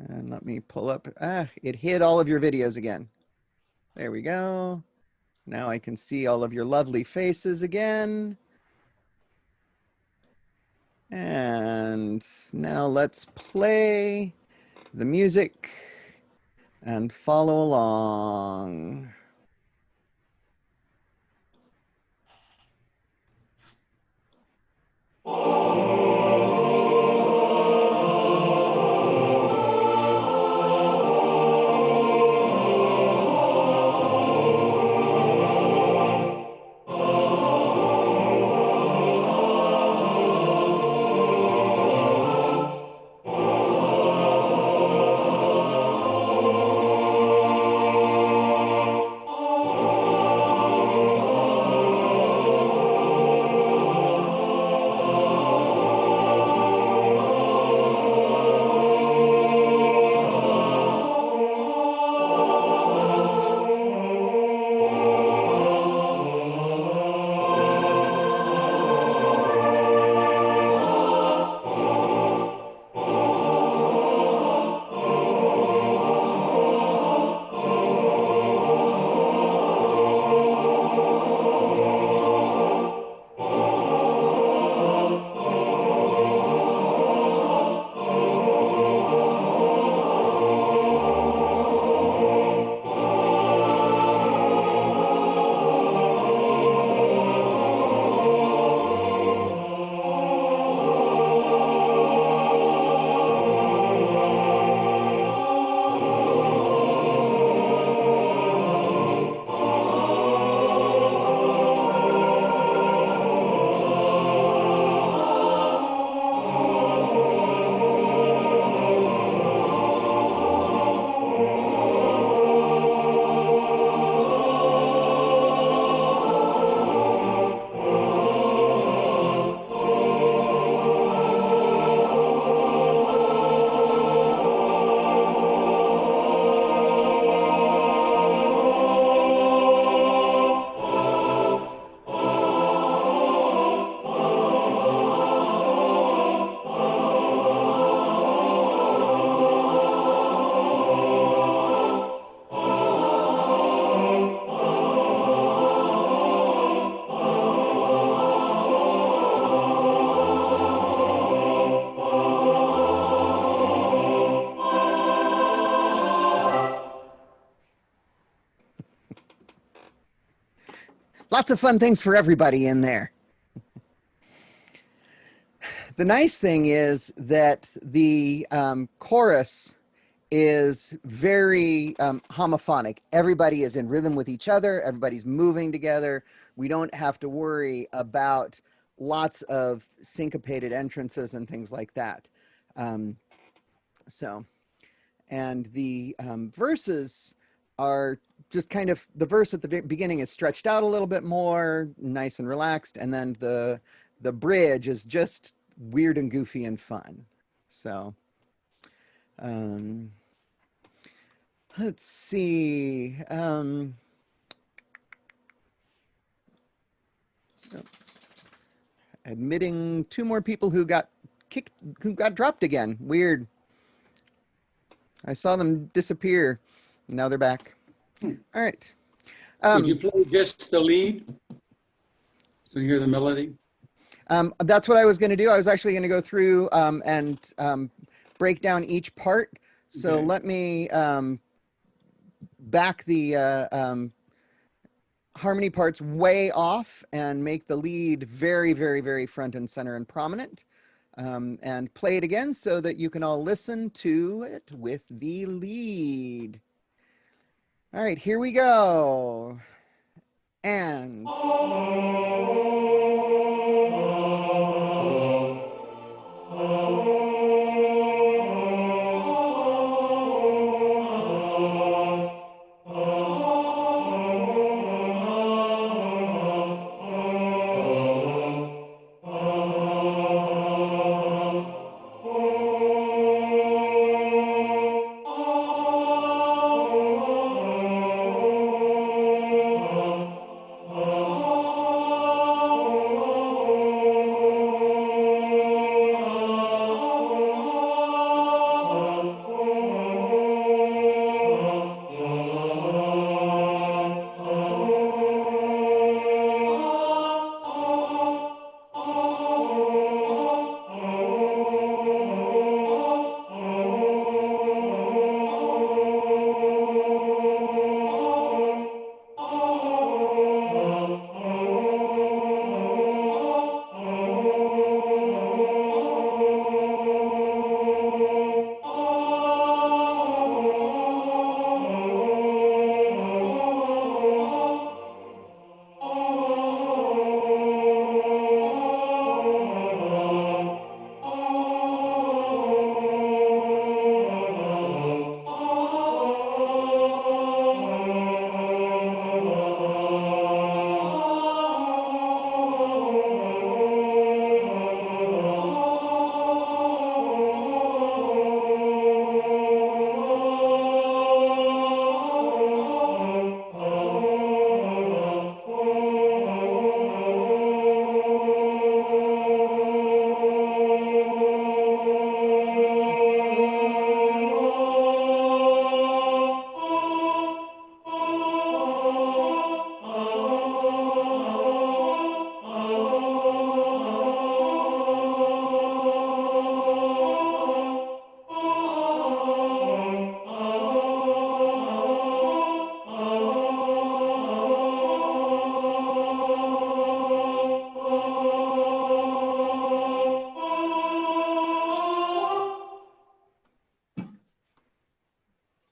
And let me pull up. It hid all of your videos again. There we go. Now I can see all of your lovely faces again. And now let's play the music and follow along. Lots of fun things for everybody in there. The nice thing is that the chorus is very homophonic. Everybody is in rhythm with each other. Everybody's moving together. We don't have to worry about lots of syncopated entrances and things like that. And the verses are just kind of, the verse at the beginning is stretched out a little bit more, nice and relaxed, and then the bridge is just weird and goofy and fun. So let's see. Admitting 2 more people who got dropped again. Weird. I saw them disappear. Now they're back. All right. Would you play just the lead? So you hear the melody? That's what I was going to do. I was actually going to go through and break down each part. So Okay. let me back the harmony parts way off and make the lead very, very, very front and center and prominent. And play it again so that you can all listen to it with the lead. All right, here we go. And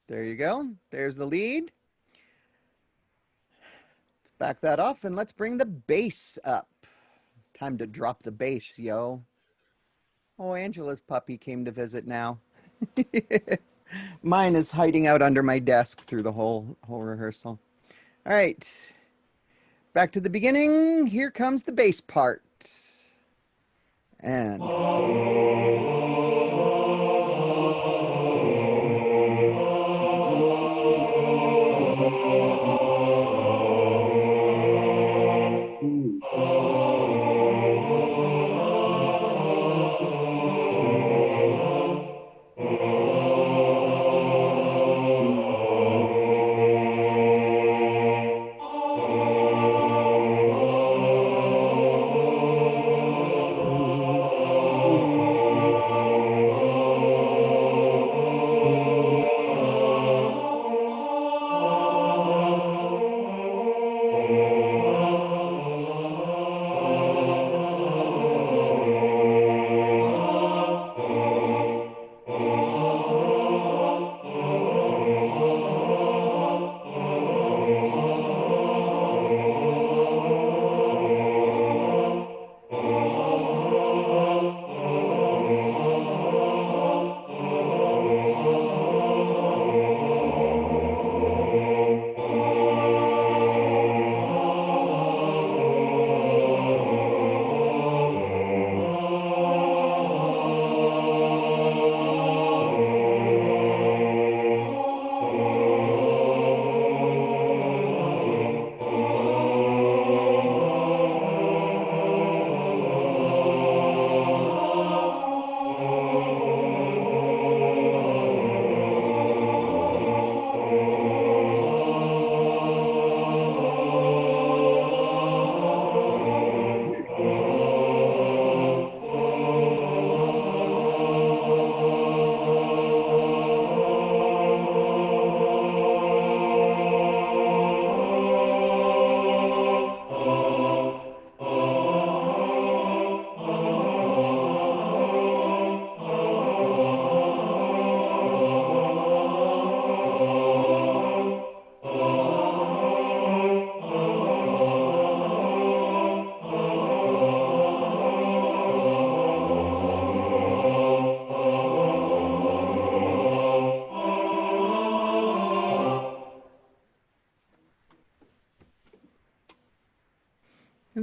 there you go. There's the lead. Let's back that off and let's bring the bass up. Time to drop the bass, yo. Oh, Angela's puppy came to visit now. Mine is hiding out under my desk through the whole rehearsal. All right. Back to the beginning. Here comes the bass part. And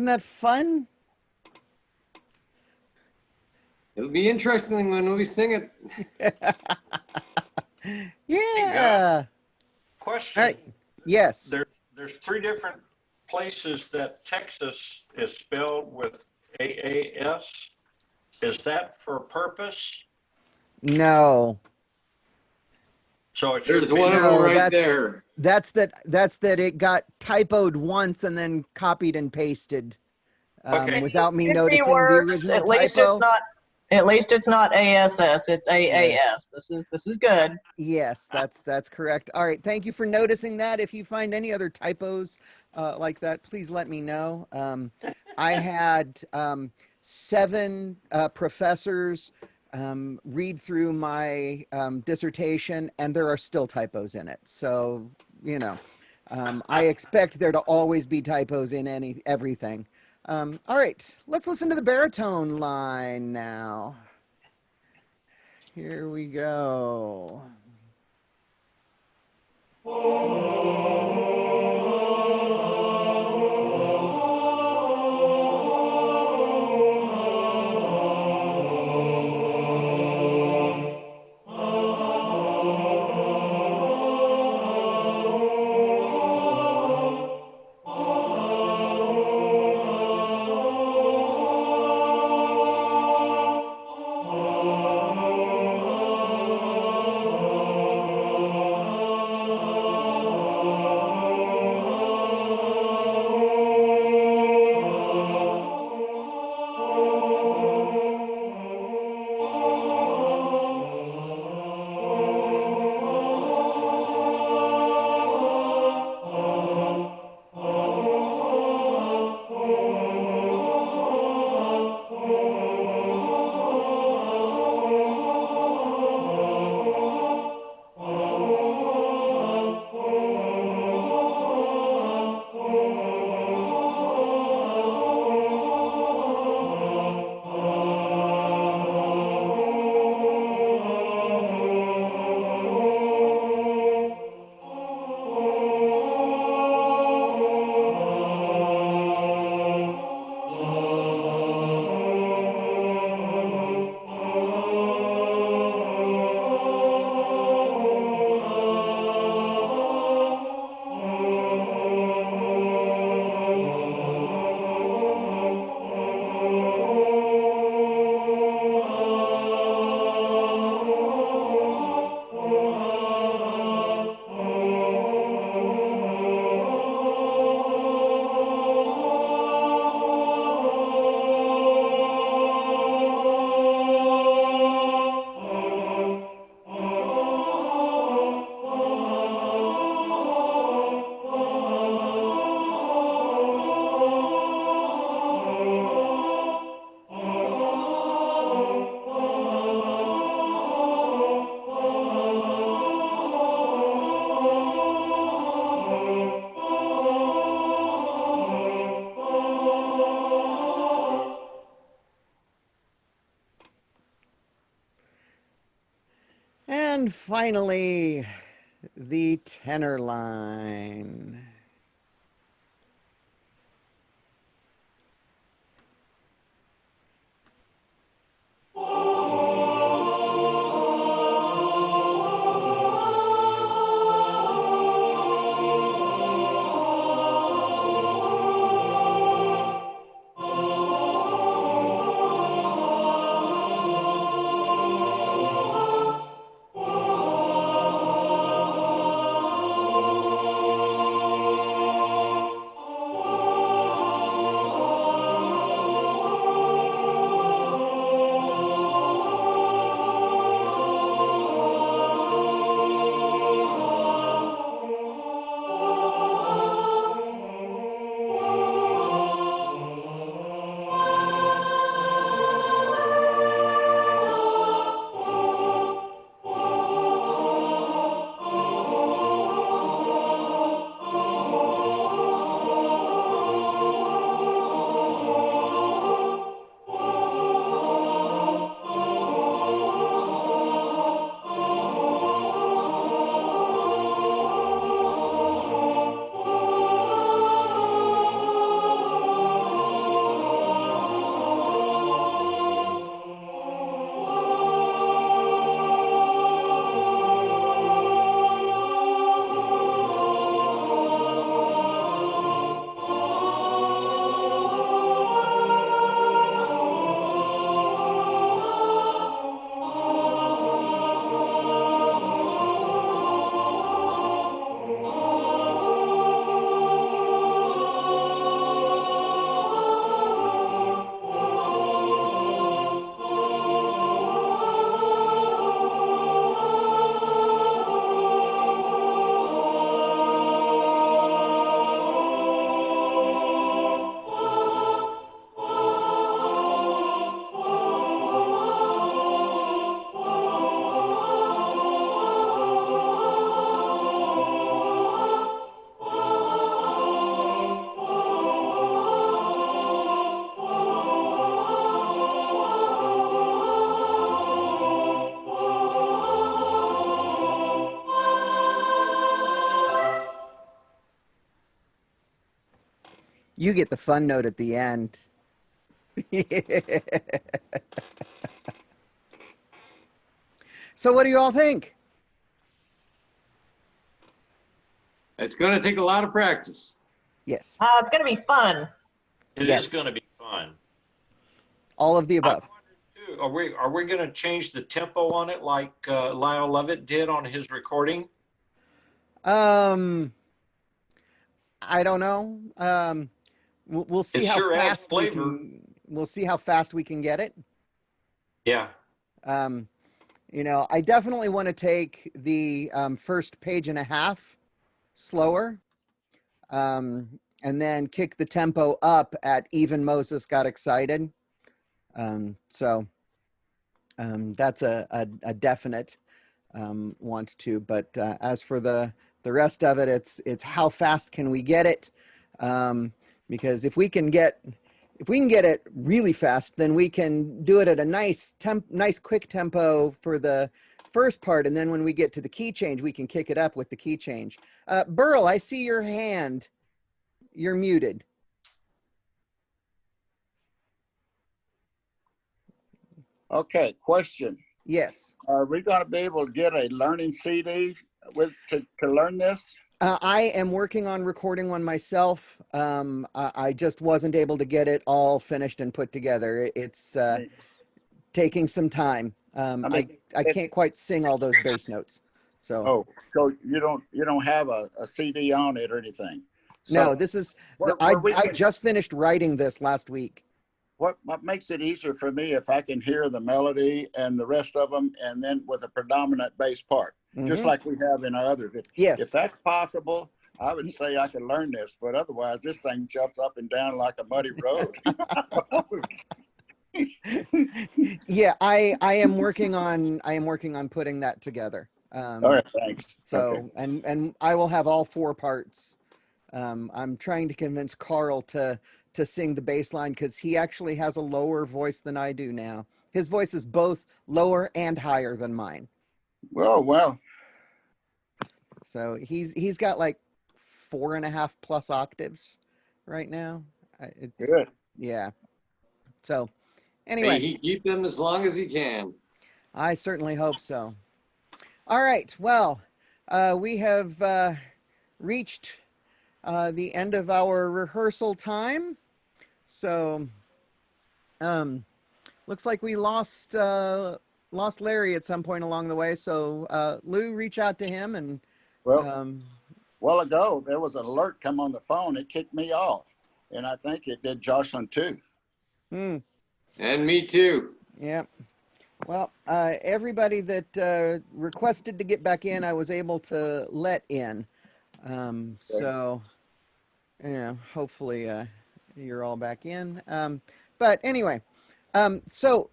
that fun? It'll be interesting when we sing it. Yeah. Question. All right. Yes. There's three different places that Texas is spelled with AAS. Is that for purpose? No. So it There's should be one of them No, right there. That's that it got typoed once and then copied and pasted Okay. without me Could be noticing the worse. original At least typo. it's not. At least it's not ASS. It's AAS. This is good. Yes, that's correct. All right, thank you for noticing that. If you find any other typos like that, please let me know. I had 7 professors read through my dissertation, and there are still typos in it. So, you know, I expect there to always be typos in everything. All right, let's listen to the baritone line now. Here we go. And finally, the tenor line. You get the fun note at the end. So what do you all think? It's going to take a lot of practice. Yes. It's going to be fun. It Yes. is going to be fun. All of the above. Too, are we going to change the tempo on it like Lyle Lovett did on his recording? I don't know. We'll see It how sure adds fast we flavor. can. We'll see how fast we can get it. Yeah. You know, I definitely want to take the first page and a half slower, and then kick the tempo up at Even Moses Got Excited. So that's a definite want to. But as for the rest of it, it's how fast can we get it? Because if we can get it really fast, then we can do it at a nice quick tempo for the first part, and then when we get to the key change, we can kick it up with the key change. Burl, I see your hand. You're muted. Okay, question. Yes. Are we going to be able to get a learning CD to learn this? I am working on recording one myself. I just wasn't able to get it all finished and put together. It's taking some time. I can't quite sing all those bass notes. So so you don't have a CD on it or anything? No, this is I just finished writing this last week. What makes it easier for me if I can hear the melody and the rest of them, and then with a predominant bass part, just like we have in our other videos. Yes. If that's possible, I would say I can learn this, but otherwise this thing jumps up and down like a muddy road. Yeah, I am working on putting that together. All right, thanks. So okay. and I will have all four parts. I'm trying to convince Carl to sing the bass line because he actually has a lower voice than I do now. His voice is both lower and higher than mine. Well. So he's got like 4.5+ octaves right now. Good. Yeah. So anyway. May he keep them as long as he can. I certainly hope so. All right. Well, we have reached the end of our rehearsal time. So looks like we lost Larry at some point along the way. So Lou, reach out to him and well, while ago there was an alert come on the phone. It kicked me off, and I think it did Jocelyn too. And me too. Yeah. Well, everybody that requested to get back in, I was able to let in. So, you know, hopefully you're all back in. But anyway, so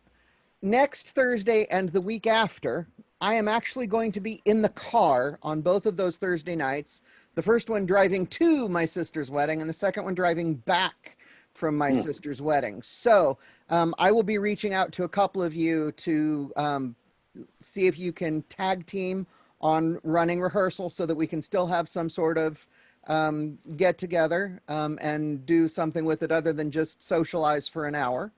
next Thursday and the week after, I am actually going to be in the car on both of those Thursday nights. The first one driving to my sister's wedding and the second one driving back from my sister's wedding. So I will be reaching out to a couple of you to see if you can tag team on running rehearsal so that we can still have some sort of get together and do something with it other than just socialize for an hour.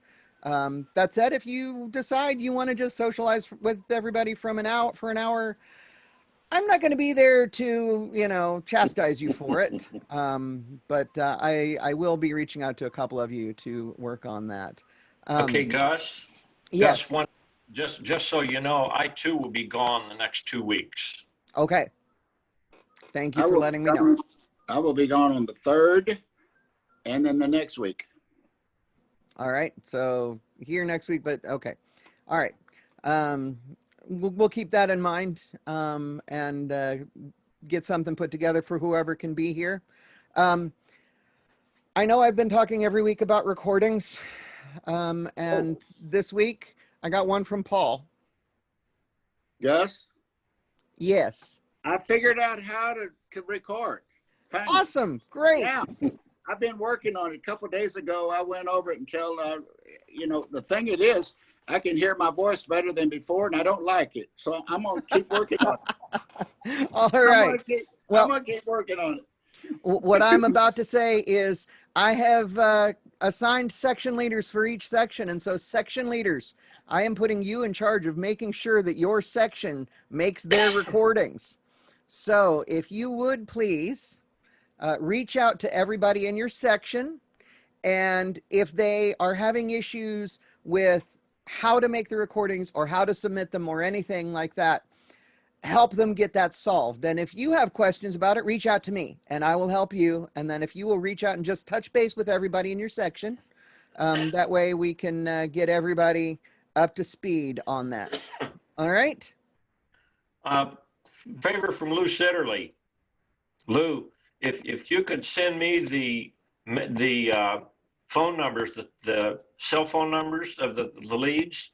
That said, if you decide you want to just socialize with everybody for an hour, I'm not going to be there to, you know, chastise you for it. But I will be reaching out to a couple of you to work on that. Okay, Gus. Yes. Just so you know, I too will be gone the next 2 weeks. Okay. Thank you for letting me know. I will be gone on the 3rd and then the next week. All right. So here next week, but okay. All right. We'll keep that in mind and get something put together for whoever can be here. I know I've been talking every week about recordings, and this week I got one from Paul. Gus? Yes. I figured out how to record. Finally. Awesome. Great. Yeah. I've been working on it. A couple of days ago, I went over it until, you know, the thing it is, I can hear my voice better than before, and I don't like it. So I'm going to keep working on it. All right. I'm going to keep working on it. What I'm about to say is I have assigned section leaders for each section. And so section leaders, I am putting you in charge of making sure that your section makes their recordings. So if you would please reach out to everybody in your section. And if they are having issues with how to make the recordings or how to submit them or anything like that, help them get that solved. And if you have questions about it, reach out to me and I will help you. And then if you will reach out and just touch base with everybody in your section, that way we can get everybody up to speed on that. All right? Favor from Lou Sitterly. Lou, if you could send me the phone numbers, the cell phone numbers of the leads,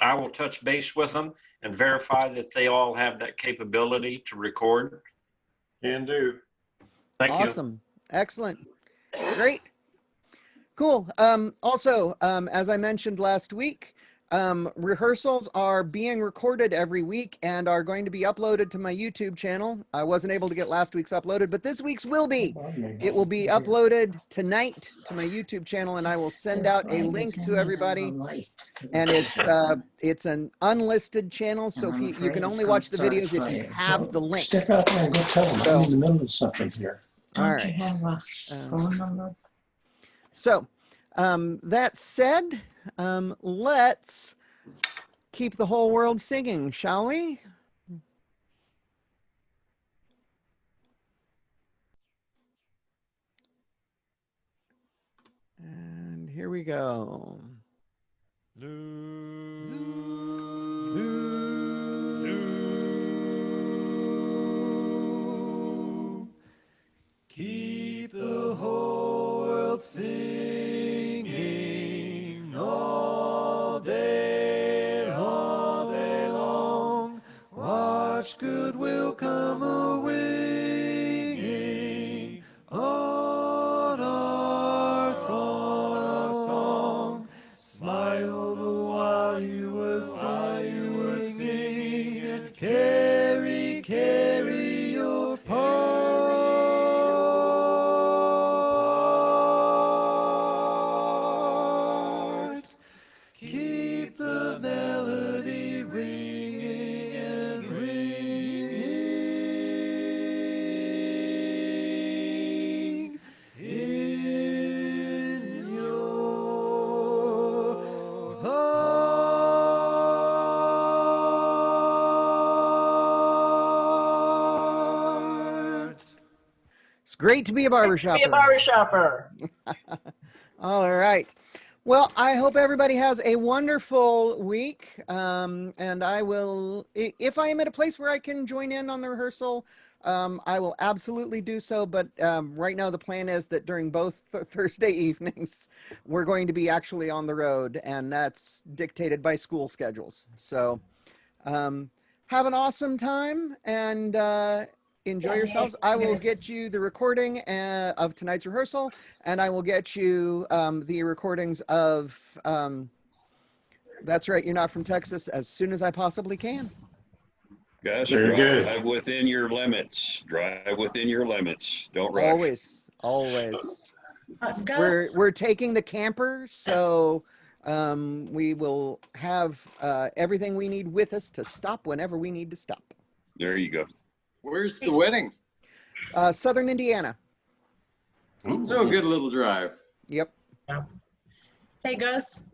I will touch base with them and verify that they all have that capability to record. Can do. Thank you. Awesome. Excellent. Great. Cool. Also, as I mentioned last week, rehearsals are being recorded every week and are going to be uploaded to my YouTube channel. I wasn't able to get last week's uploaded, but this week's will be. It will be uploaded tonight to my YouTube channel, and I will send out a link to everybody. And it's an unlisted channel, so you can only watch the videos if you have the link. Step out there and go tell them I'm in the middle of something here. All right. So, that said, let's keep the whole world singing, shall we? And here we go. Keep the whole world singing all day long. Watch goodwill come a-winging on our song. Smile the while you were singing, and carry your part. Keep the melody ringing and ringing in your heart. It's great to be a barbershopper. Be a barbershopper. All right. Well, I hope everybody has a wonderful week. And I will, if I am at a place where I can join in on the rehearsal, I will absolutely do so. But right now the plan is that during both Thursday evenings, we're going to be actually on the road, and that's dictated by school schedules. So have an awesome time and enjoy yourselves. I will get you the recording of tonight's rehearsal, and I will get you the recordings of That's Right, You're Not From Texas as soon as I possibly can. Gus, Very good. drive within your limits. Drive within your limits. Don't rush. Always. Gus, We're taking the camper, so we will have everything we need with us to stop whenever we need to stop. There you go. Where's the wedding? Southern Indiana. So a good little drive. Yep. hey Gus,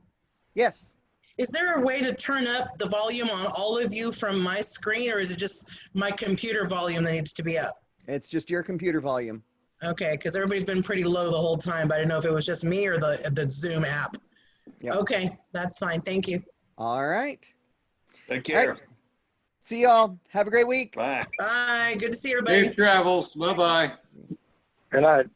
Yes. is there a way to turn up the volume on all of you from my screen, or is it just my computer volume that needs to be up? It's just your computer volume. Okay, because everybody's been pretty low the whole time, but I didn't know if it was just me or the Zoom app. Yep. Okay, that's fine. Thank you. All right. Take care. All right. See y'all. Have a great week. Bye. Bye. Good to see everybody. Safe travels. Bye-bye. Good night.